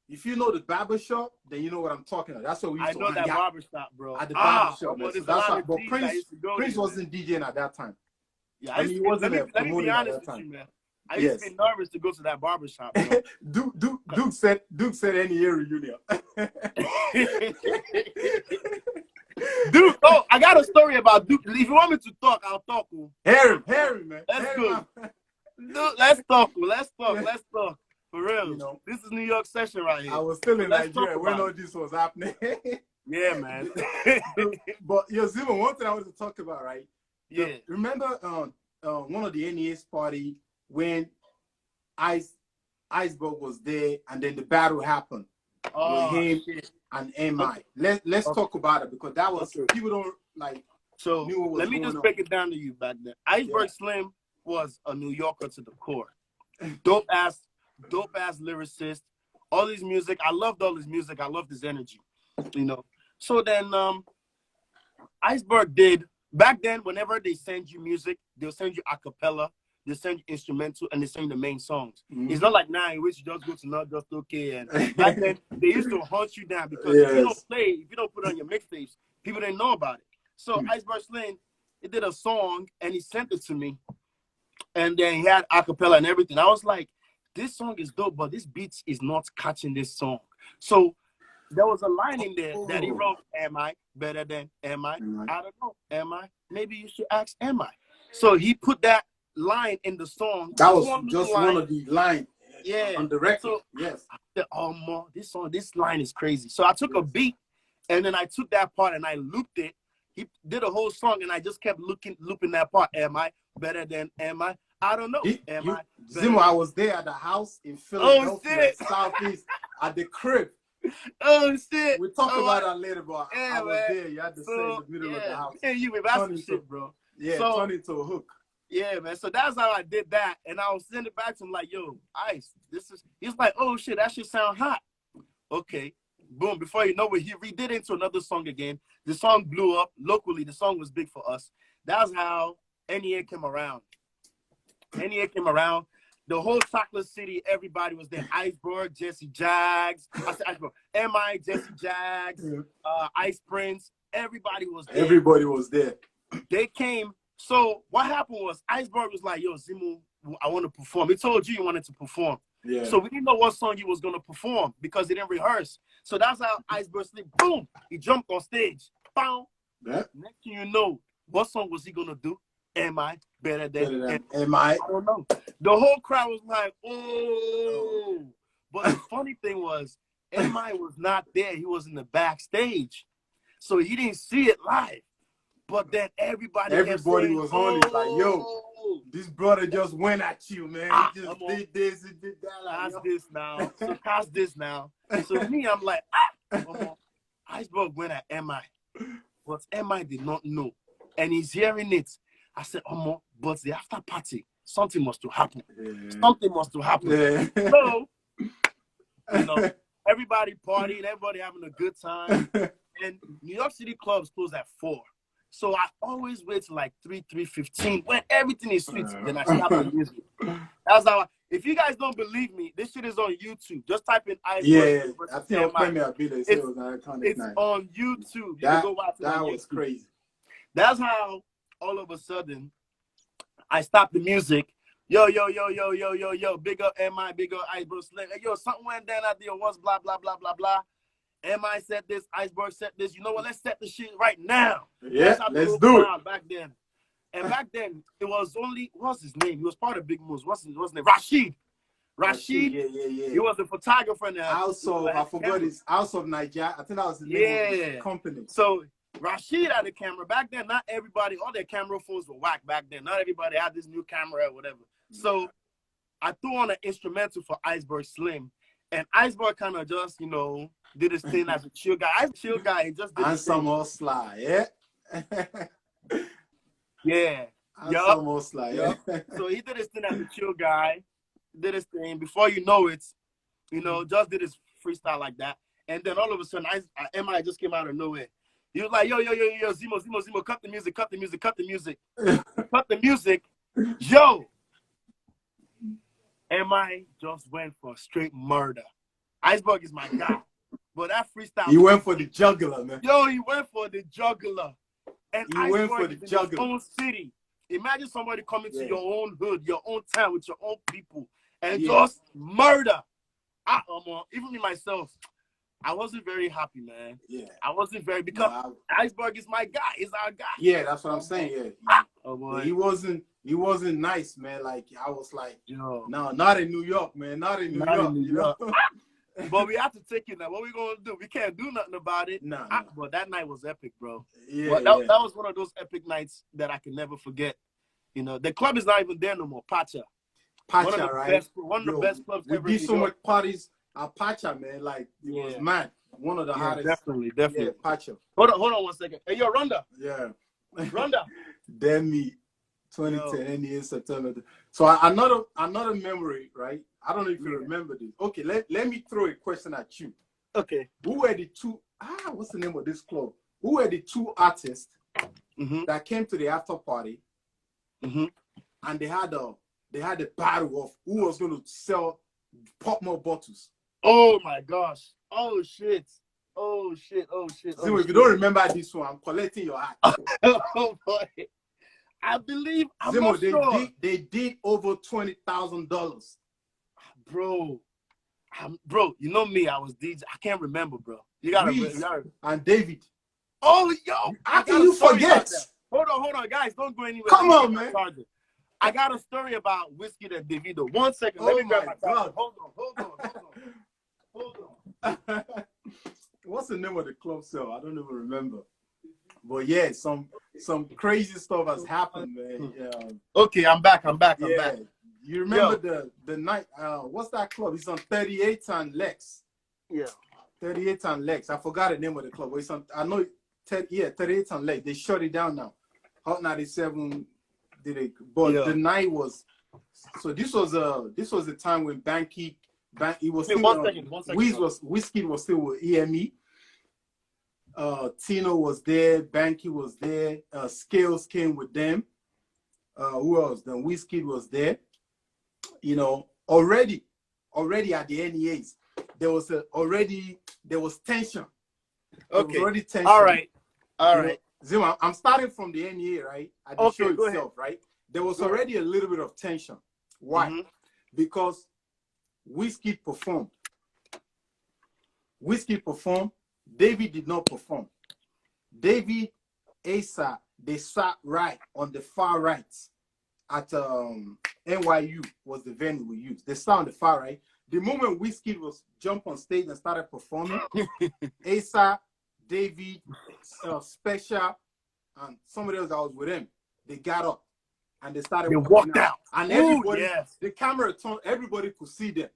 if you know the barber shop, then you know what I'm talking about. That's what we used to I know that barber shop, bro. At the barber shop. So that's why, but Prince wasn't DJing at that time. Yeah, let me be honest with you, man. I used to be nervous to go to that barbershop. Duke said NEA reunion. Duke, I got a story about Duke. If you want me to talk, I'll talk. Harry, man. That's good. Dude, let's talk. For real. You know, this is New York session right here. I was still in Nigeria when all this was happening. Yeah, man. But Zimo, one thing I wanted to talk about, right? Yeah. Remember one of the NEA's party when Iceberg was there, and then the battle happened with him and MI. Let's talk about it, because that was people don't like. So let me just break it down to you back then. Iceberg Slim was a New Yorker to the core. Dope ass lyricist. All his music, I loved all his music. I loved his energy, you know. So then Iceberg did back then. Whenever they send you music, they'll send you a cappella. They send you instrumental, and they send you the main songs. It's not like now in which you just go to Not Just Okay. And back then, they used to hunt you down, because if you don't put it on your mixtapes, people didn't know about it. So Iceberg Slim, he did a song, and he sent it to me. And then he had a cappella and everything. I was like, this song is dope, but this beat is not catching this song. So there was a line in there that he wrote, am I better than am I? I don't know. Am I? Maybe you should ask, am I? So he put that line in the song. That was just one of the lines on the record. So yes. This line is crazy. So I took a beat, and then I took that part and I looped it. He did a whole song, and I just kept looping that part. Am I better than am I? I don't know. Zimo, I was there at the house in Philadelphia, Southeast, at the crib. Oh shit! We'll talk about that later, but I was there. You had to say in the middle of the house. Yeah, you were about shit, bro. Yeah, turn into a hook. Yeah, man. So that's how I did that, and I was sending it back to him like, "Yo, Ice, this is." He's like, "Oh shit, that shit sound hot." Okay, boom. Before you know it, he redid it into another song again. The song blew up locally. The song was big for us. That's how NEA came around. NEA came around. The whole Chocolate City, everybody was there. Iceberg, Jesse Jags. I said Iceberg. MI, Jesse Jags, Ice Prince. Everybody was there. Everybody was there. They came. So what happened was Iceberg was like, yo, Zimo, I want to perform. He told you wanted to perform. Yeah. So we didn't know what song he was going to perform because he didn't rehearse. So that's how Iceberg slipped. Boom. He jumped on stage. Boom. Yeah. Next thing you know, what song was he going to do? Am I better than am I? I don't know. The whole crowd was like, oh. But the funny thing was, MI was not there. He was in the backstage. So he didn't see it live. But then everybody was on it like, yo, this brother just went at you, man. He just did this and did that. Like, this now. So pass this now. So me, I'm like, Iceberg went at MI. But MI did not know. And he's hearing it. I said, but the after party, something must to happen. Yeah. Something must to happen. Yeah. So You know, everybody partying, everybody having a good time. And New York City clubs close at 4. So I always wait till like 3:15 when everything is sweet. Then I stop the music. That's how. If you guys don't believe me, this shit is on YouTube. Just type in Iceberg. I think on Premier Bill it was an iconic It's night. on YouTube. You can go watch it on YouTube. That was crazy. That's how all of a sudden I stopped the music. Yo, big up MI, big up Iceberg Slim. Yo, something went down out there once, blah, blah, blah, blah, blah. MI said this, Iceberg said this. You know what? Let's set the shit right now. Yeah, let's do it. Back then. And back then, it was only, what's his name? He was part of Big Moves. What's his name? Rashid. Yeah. He was a photographer now. Also, I forgot his House of Nigeria. I think that was the name of his company. So Rashid had a camera. Back then, not everybody, all their camera phones were whack back then. Not everybody had this new camera or whatever. So I threw on an instrumental for Iceberg Slim. And Iceberg kind of just, you know, did his thing as a chill guy. He just did and some more sly, yeah? Yeah. And some more sly, yeah? So he did his thing as a chill guy, did his thing. Before you know it, you know, just did his freestyle like that. And then all of a sudden, MI just came out of nowhere. He was like, yo, Zimo, cut the music. Cut the music. Yo. MI just went for straight murder. Iceberg is my guy. But that freestyle. He went for the juggler, man. Yo, he went for the juggler. And he went for the juggler. His own city. Imagine somebody coming to your own hood, your own town with your own people and just murder. Even me myself, I wasn't very happy, man. Yeah. I wasn't very, because Iceberg is my guy. He's our guy. Yeah, that's what I'm saying. Yeah. Oh boy. He wasn't nice, man. Like, I was like, no, not in New York, man. Not in New York. But we have to take it now. What we gonna do? We can't do nothing about it. No. But that night was epic, bro. Yeah, that was one of those epic nights that I can never forget. You know, the club is not even there no more. Pacha, right? One of the best clubs ever. We did so much parties at Pacha, man. Like, it was mad. One of the hottest. Definitely. Yeah, Pacha. Hold on 1 second. Hey, yo, Rhonda. Yeah. Rhonda. Damn me. 2010 NEA September. So another memory, right? I don't know if you remember this. Okay, let me throw a question at you. Okay. Who were the two? What's the name of this club? Who were the two artists that came to the after party, and they had a battle of who was going to pop more bottles? Oh my gosh! Oh shit! So if you don't remember this one, I'm collecting your heart. Oh boy! I believe Zimo, they did over $20,000. Bro, you know me. I was DJ. I can't remember, bro. You gotta and David. Oh, yo! How can you forget? Hold on, guys. Don't go anywhere. Come on, man. I got a story about Whiskey and Davido. 1 second. Let me grab my God. Hold on. What's the name of the club cell? I don't even remember. But yeah, some crazy stuff has happened, man. Yeah. Okay, I'm back. You remember the night? What's that club? It's on 38th and Lex. Yeah. 38th and Lex. I forgot the name of the club. It's on. I know. 38th and Lex. They shut it down now. Hot 97 did it, but the night was. So this was the time when Banky was still. One second. Whiskey was still with EME. Tino was there, Banky was there, Scales came with them. Who else? Then Whiskey was there. You know, already at the NEAs, there was tension. Okay. There was already tension. All right. Zimo, I'm starting from the NEA, right? At the show itself, right? There was already a little bit of tension. Why? Because Whiskey performed. David did not perform. David, Asa, they sat right on the far right at NYU was the venue we used. They sat on the far right. The moment Whiskey was jumped on stage and started performing, Asa, David, Special, and somebody else that was with him, they got up and they started walked out. And everybody, the camera turned, everybody could see them.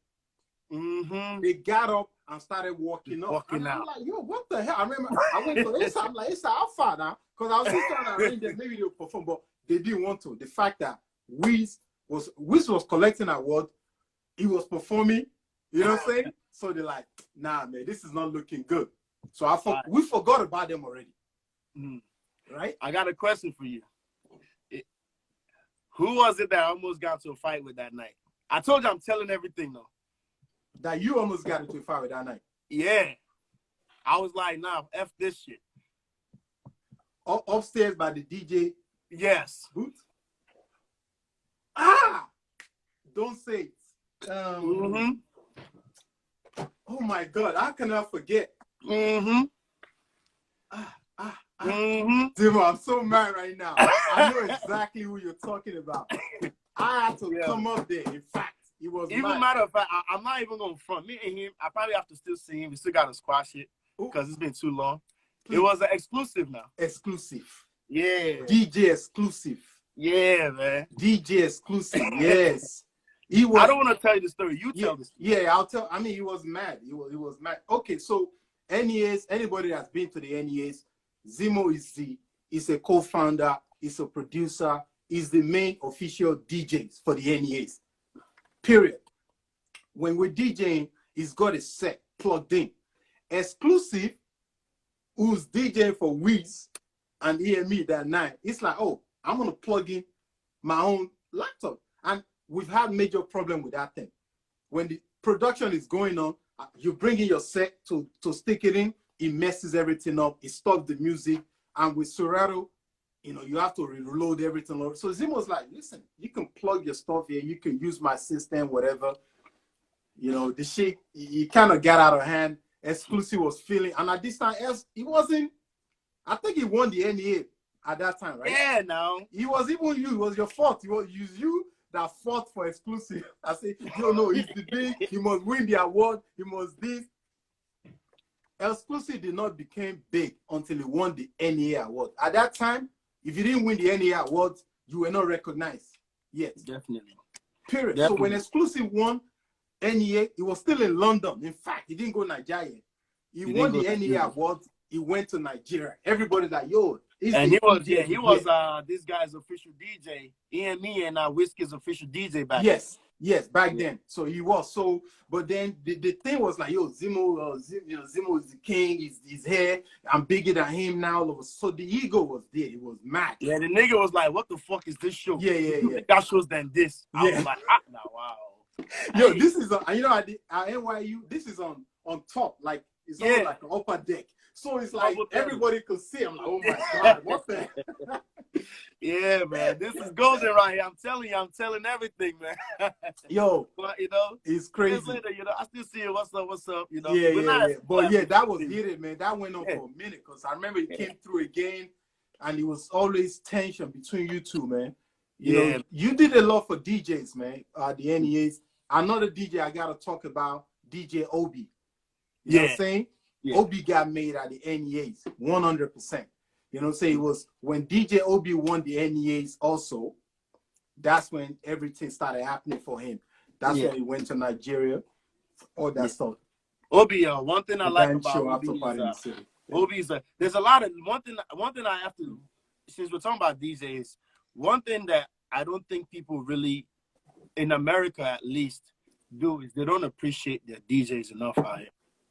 They got up and started walking up. I'm like, yo, what the hell? I remember I went to Asa. I'm like, Asa, how far now? Because I was just trying to arrange them. Maybe they'll perform, but they didn't want to. The fact that Wiz was collecting award, he was performing, you know what I'm saying? So they're like, nah, man, this is not looking good. So we forgot about them already. Right? I got a question for you. Who was it that almost got into a fight with that night? I told you I'm telling everything though. That you almost got into a fight with that night? Yeah. I was like, nah, F this shit. Upstairs by the DJ? Yes. Booth? Don't say it. Oh my God, how can I forget? Zimo, I'm so mad right now. I know exactly who you're talking about. I had to come up there. In fact, it was even matter of fact, I'm not even going to front. Me and him, I probably have to still see him. We still got to squash it because it's been too long. Please. It was an exclusive now. Exclusive. Yeah. DJ exclusive. Yeah, man. DJ exclusive. Yes. I don't want to tell you the story. You tell the story. Yeah, I'll tell. I mean, he was mad. He was mad. Okay, so NEAs, anybody that's been to the NEAs, Zimo is a co-founder, is a producer, is the main official DJs for the NEAs. Period. When we're DJing, he's got a set plugged in. Exclusive, who's DJing for Wiz and EME that night, it's like, oh, I'm gonna plug in my own laptop. And we've had major problem with that thing. When the production is going on, you bring in your set to stick it in, it messes everything up, it stops the music. And with Serato, you know, you have to reload everything. So Zimo's like, listen, you can plug your stuff here, you can use my system, whatever. You know, the shit, he kind of got out of hand. Exclusive was feeling, and at this time, he wasn't, I think he won the NEA at that time, right? Yeah, no. He was even you, it was your fault. It was you that fought for Exclusive. I say, no, he's the big, he must win the award, he must this. Exclusive did not become big until he won the NEA award. At that time, if you didn't win the NEA award, you were not recognized yet. Definitely. Period. Definitely. So when Exclusive won NEA, he was still in London. In fact, he didn't go Nigeria. He won the NEA award. He went to Nigeria. Everybody's like, yo. He was this guy's official DJ. EME and Whiskey's official DJ back then. Yes, back then. So he was. So, but then the thing was like, yo, Zimo is the king. He's here. I'm bigger than him now. So the ego was there. It was mad. Yeah, the nigga was like, what the fuck is this show? Yeah. That show's than this. I was like, wow. Yo, this is at NYU. This is on top, like it's on like an upper deck. So it's like everybody could see. I'm like, oh my God, what the? Yeah, man, this is golden right here. I'm telling you, I'm telling everything, man. Yo, but you know, it's crazy. Later, you know, I still see it. What's up? You know, yeah. But yeah, that was heated, man. That went on for a minute because I remember it came through again, and it was always tension between you two, man. You know, you did a lot for DJs, man. The NEAs. Another DJ I gotta talk about, DJ Obi. You know what I'm saying? Yeah. Obi got made at the NEAs, 100%. You know what I'm saying? It was when DJ Obi won the NEAs also, that's when everything started happening for him. That's when he went to Nigeria, all that stuff. Obi, one thing I like about Obi is there's a lot of, one thing I have to, since we're talking about DJs, one thing that I don't think people really, in America at least, do is they don't appreciate their DJs enough out here.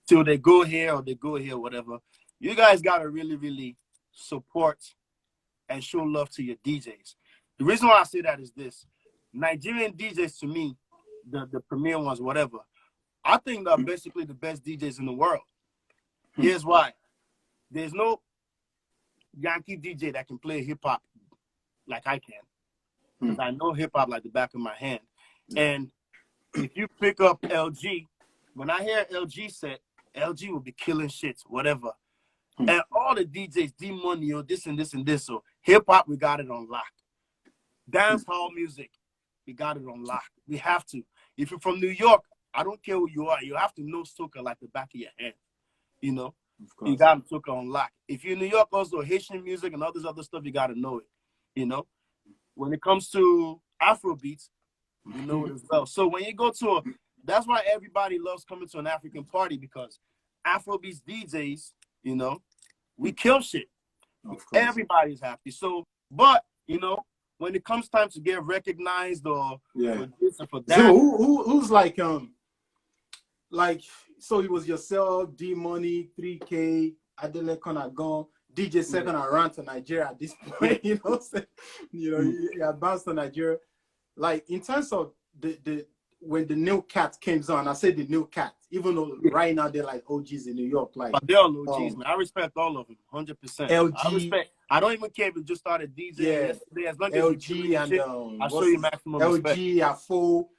Till they go here or they go here, whatever. You guys gotta really, really support and show love to your DJs. The reason why I say that is this: Nigerian DJs, to me, the premier ones, whatever, I think they're basically the best DJs in the world. Here's why: there's no Yankee DJ that can play hip hop like I can, because I know hip hop like the back of my hand. And if you pick up LG, when I hear LG set, LG will be killing shit, whatever. And all the DJs, D-Money, or this and this and this. So hip-hop, we got it on lock. Dance hall music, we got it on lock. We have to. If you're from New York, I don't care who you are, you have to know soca like the back of your hand. You know? You got soca on lock. If you're in New York, also Haitian music and all this other stuff, you got to know it. You know? When it comes to Afro beats, you know it as well. So when you go to that's why everybody loves coming to an African party, because Afrobeats DJs, you know, we kill shit. Everybody's happy. So, but, you know, when it comes time to get recognized or for this or for that. So who's like So it was yourself, D Money, 3K, Adele Konagon, DJ Second around to Nigeria at this point. You know what I'm saying? You know, you advanced to Nigeria. Like in terms of the when the new cat came on, I said the new cat, even though right now they're like OGs in New York. Like, but they're all OGs, man. I respect all of them, 100%. LG, I respect. I don't even care if you just started DJing yesterday. As long as LG you do and shit, I'll show you maximum respect. LG, Afo.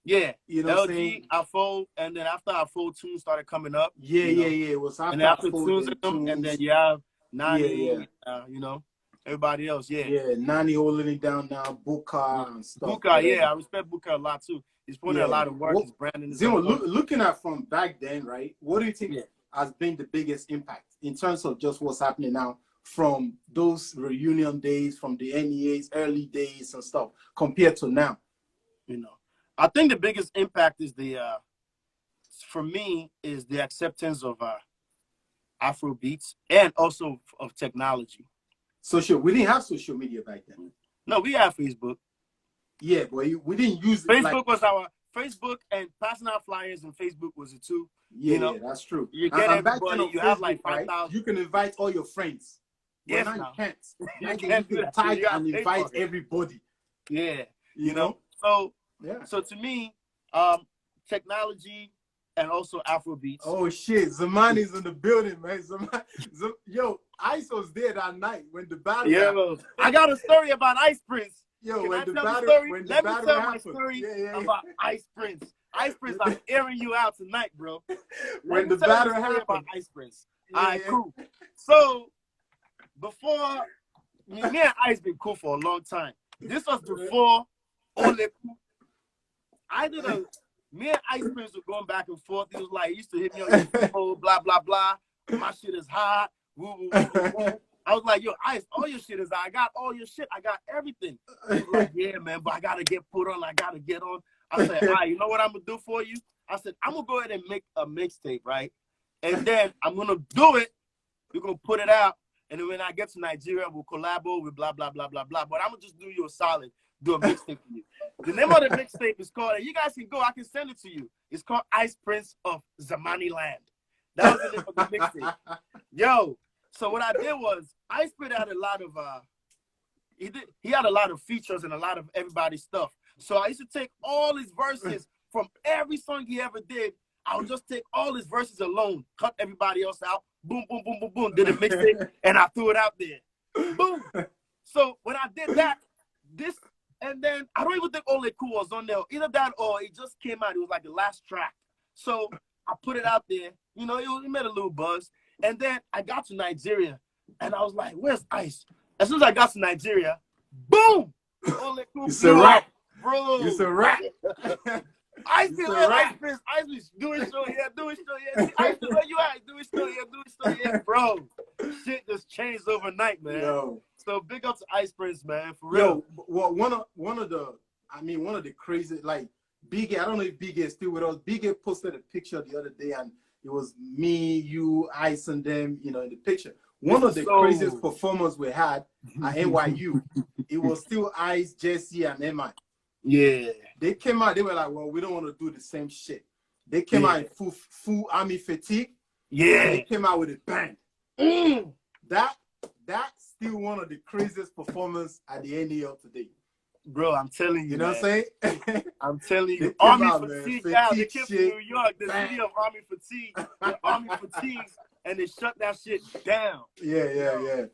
Yeah, you know, LG, Afo, and then after Afo, tunes started coming up. Yeah, it was after, and then after Afo, tunes, and then you have Nani, you know, everybody else. Nani holding it down now, Buka and stuff. Buka, I respect Buka a lot too. He's putting a lot of work. He's branding his Zimo, looking at from back then, right? What do you think has been the biggest impact in terms of just what's happening now from those reunion days, from the NEA's early days and stuff, compared to now? You know, I think the biggest impact is for me, is the acceptance of Afro beats and also of technology. We didn't have social media back then. No, we had Facebook. Yeah, but we didn't use Facebook. Was our Facebook, and passing out flyers, and Facebook was the two. Yeah, that's true. You get everybody. You have like 5,000. You can invite all your friends. Yes, now you can't. You can tag and invite everybody. Yeah, you know. So to me, technology and also Afro beats. Oh shit, Zamani's in the building, man. Yo, Ice was there that night when the battle. Yeah, I got a story about Ice Prince. Yo, Can when I the tell battle, the story? when the Let me battle tell happened. my story about Ice Prince. Ice Prince, I'm airing you out tonight, bro. When the battle happened about Ice Prince. All right, cool. So before me and Ice been cool for a long time. This was before Oleku. Me and Ice Prince were going back and forth. He was like, he used to hit me on Zimo, blah blah blah. My shit is hot. Woo, woo, woo, woo. I was like, yo, Ice, all your shit is hot. I got all your shit. I got everything. He was like, yeah, man, but I gotta get put on. I gotta get on. I said, all right, you know what I'm gonna do for you? I said, I'm gonna go ahead and make a mixtape, right? And then I'm gonna do it. We're gonna put it out. And then when I get to Nigeria, we'll collabo with blah, blah, blah, blah, blah. But I'm going to just do you a solid, do a mixtape for you. The name of the mixtape is called, and you guys can go, I can send it to you. It's called Ice Prince of Zamani Land. That was the name of the mixtape. Yo, so what I did was, Ice Prince had a lot of, he had a lot of features and a lot of everybody's stuff. So I used to take all his verses from every song he ever did. I would just take all his verses alone, cut everybody else out. Boom, boom, boom, boom, boom. Did a mixtape, and I threw it out there. Boom. So when I did that, and then I don't even think Oleku was on there. Either that or it just came out. It was like the last track. So I put it out there. You know, it made a little buzz. And then I got to Nigeria, and I was like, where's Ice? As soon as I got to Nigeria, boom! Oleku it's a wrap. Bro. It's a wrap. Ice is doing show here, doing show here. Ice, where you at? Doing show here, bro. Shit just changed overnight, man. Yo. So big up to Ice Prince, man, for real. Yo, well, one of the crazy, like, Big, I don't know if Big is still with us. Big posted a picture the other day, and it was me, you, Ice, and them, you know, in the picture. One of the craziest performers we had at NYU, it was still Ice, Jesse, and MI. Yeah. They came out, they were like, well, we don't want to do the same shit. They came out in full army fatigue. Yeah. They came out with a bang. That's still one of the craziest performers at the NEA today. Bro, I'm telling you. You know what I'm saying? I'm telling you. Army fatigue out. They came from New York, the city of Army fatigue. The Army fatigues, and they shut that shit down. Yeah.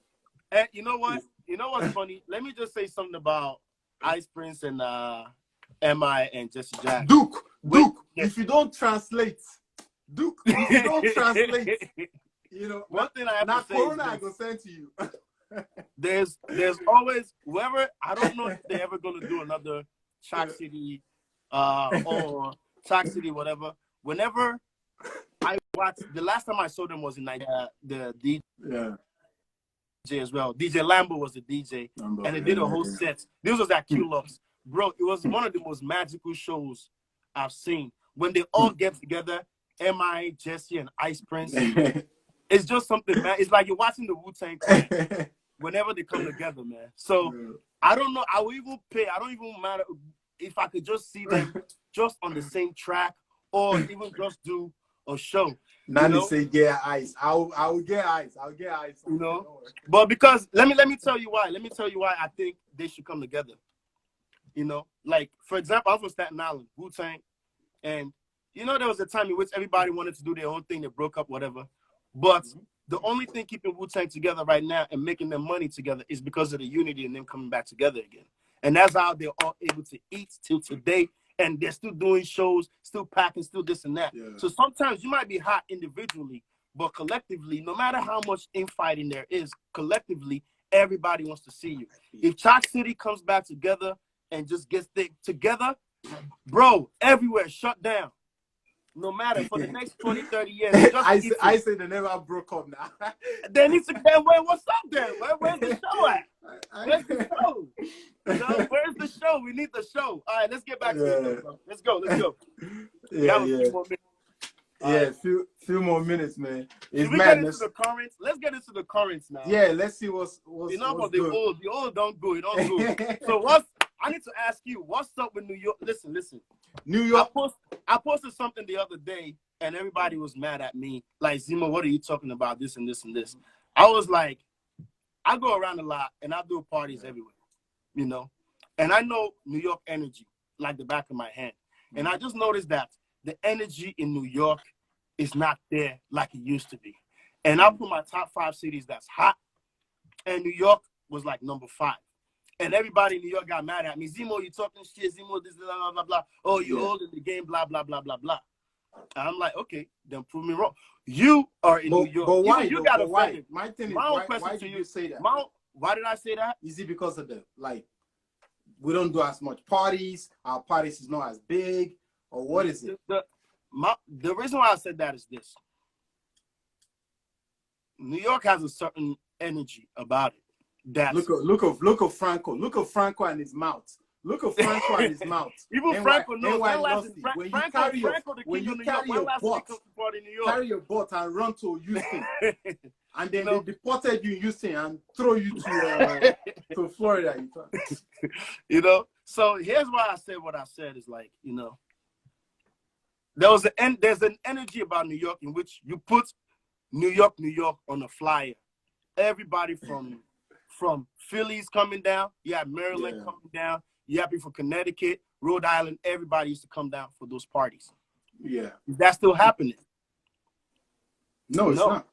And you know what? You know what's funny? Let me just say something about Ice Prince and MI and Jesse Jack. Duke, if you don't translate, you know, one thing I have to say Corona I go send to you. there's always whoever, I don't know if they're ever gonna do another Chalk City or Chalk City, whatever. Whenever I watched, the last time I saw them was in Nigeria, the DJ as well. DJ Lambo was the DJ, and they did a whole set. This was at Q-Lux. Bro, it was one of the most magical shows I've seen. When they all get together, MI, Jesse, and Ice Prince, it's just something, man. It's like you're watching the Wu-Tang Clan whenever they come together, man. So, I don't know. I will even pay. I don't even matter if I could just see them just on the same track, or even just do show. Nani say get ice. I will get ice. I'll get ice. You know, but because let me tell you why. Let me tell you why I think they should come together. You know, like for example, I'm from Staten Island, Wu-Tang, and you know there was a time in which everybody wanted to do their own thing. They broke up, whatever. But the only thing keeping Wu-Tang together right now and making them money together is because of the unity and them coming back together again. And that's how they're all able to eat till today. And they're still doing shows, still packing, still this and that. Yeah. So sometimes you might be hot individually, but collectively, no matter how much infighting there is, collectively, everybody wants to see you. If Chalk City comes back together and just gets together, bro, everywhere shut down. No matter for the next 20, 30 years. I say they never broke up now. They need to get what's up there? Where's the show at? Where's the show? No, where's the show? We need the show. All right, let's get back to it. Let's go. Yeah. Few more minutes, man. It's madness. Get into the currents? Let's get into the currents now. Yeah, let's see what's enough what's of the good. old. The old don't go. It don't go. So I need to ask you, what's up with New York? Listen. New York. I posted something the other day, and everybody was mad at me. Like, Zimo, what are you talking about? This and this and this. I was like, I go around a lot, and I do parties everywhere, you know? And I know New York energy like the back of my hand. And I just noticed that the energy in New York is not there like it used to be. And I put my top 5 cities that's hot, and New York was like number 5. And everybody in New York got mad at me. Zimo, you talking shit. Zimo, this, blah, blah, blah, blah. Oh, you're old in the game, blah, blah, blah, blah, blah. And I'm like, okay, then prove me wrong. You are in New York. But why? You got why? My thing is, why did you say that? Why did I say that? Is it because of we don't do as much parties, our parties is not as big, or what is it? The reason why I said that is this. New York has a certain energy about it. Look at Franco. Look at Franco and his mouth. Look at Franco and his mouth. Even Franco knows. When you carry your butt and run to Houston, and then they deported you in Houston and throw you to Florida. You know. So here's why I said what I said is like, you know, there's an energy about New York in which you put New York on a flyer. Everybody from Philly's coming down. You have Maryland coming down. You have people from Connecticut, Rhode Island. Everybody used to come down for those parties. Yeah. Is that still happening? No, it's not.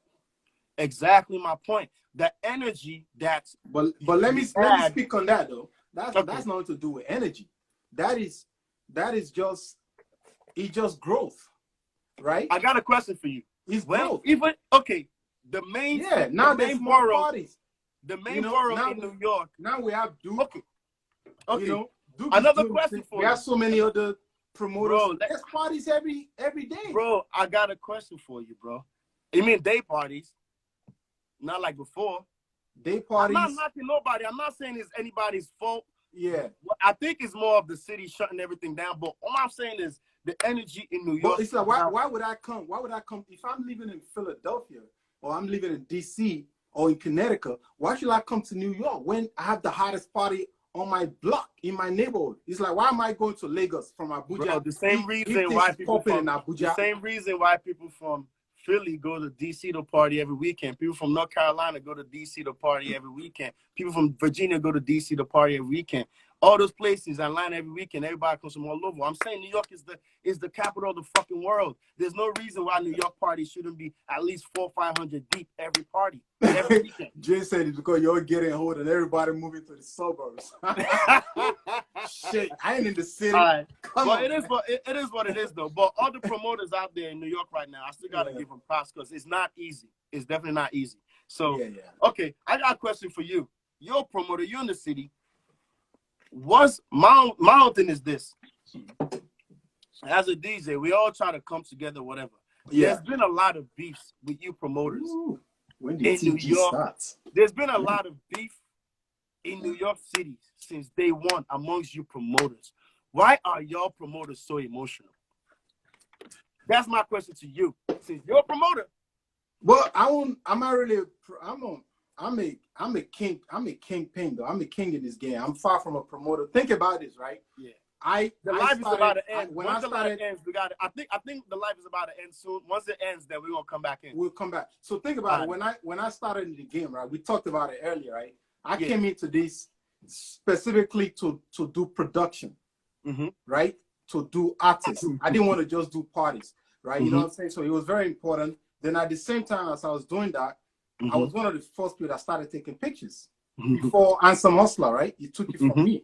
Exactly my point. The energy that's But let me speak on that though. That's nothing to do with energy. That is just growth. Right? I got a question for you. It's growth. The main now there's more parties. The main borough in New York. Now we have Duke. Okay. You know, Duke another question for you. We have so many other promoters. Bro, there's parties every day. Bro, I got a question for you, bro. You mean day parties? Not like before. Day parties. I'm not knocking nobody. I'm not saying it's anybody's fault. Yeah. I think it's more of the city shutting everything down. But all I'm saying is the energy in New York. Well, it's like, why would I come? Why would I come? If I'm living in Philadelphia or I'm living in DC or in Connecticut, why should I come to New York when I have the hottest party on my block in my neighborhood? It's like, why am I going to Lagos from Abuja? Bro, the same reason why people from Philly go to DC to party every weekend. People from North Carolina go to DC to party every weekend. People from Virginia go to DC to party every weekend. All those places, Atlanta every weekend, everybody comes from all over. I'm saying New York is the capital of the fucking world. There's no reason why New York parties shouldn't be at least 400 or 500 deep every party, every weekend. Jay said it's because you're getting old and everybody moving to the suburbs. Shit, I ain't in the city. Right. It is what it is, though. But all the promoters out there in New York right now, I still got to give them props because it's not easy. It's definitely not easy. So, okay, I got a question for you. You're a promoter. You're in the city. My thing is this. As a DJ, we all try to come together, whatever. Yeah. There's been a lot of beefs with you promoters. Ooh, when did in New York. Starts? There's been a lot of beef in New York City since day one amongst you promoters. Why are y'all promoters so emotional? That's my question to you. Since you're a promoter. Well, I'm a kingpin though. I'm a king in this game. I'm far from a promoter. Think about this, right? Yeah. The life is about to end. Once the life ends, we got. I think the life is about to end soon. Once it ends, then we're gonna come back in. We'll come back. So think about it. When I started in the game, right? We talked about it earlier, right? I came into this specifically to do production, right? To do artists. I didn't want to just do parties, right? You know what I'm saying? So it was very important. Then at the same time as I was doing that, I was one of the first people that started taking pictures before Handsome Hustler, right? He took it from me.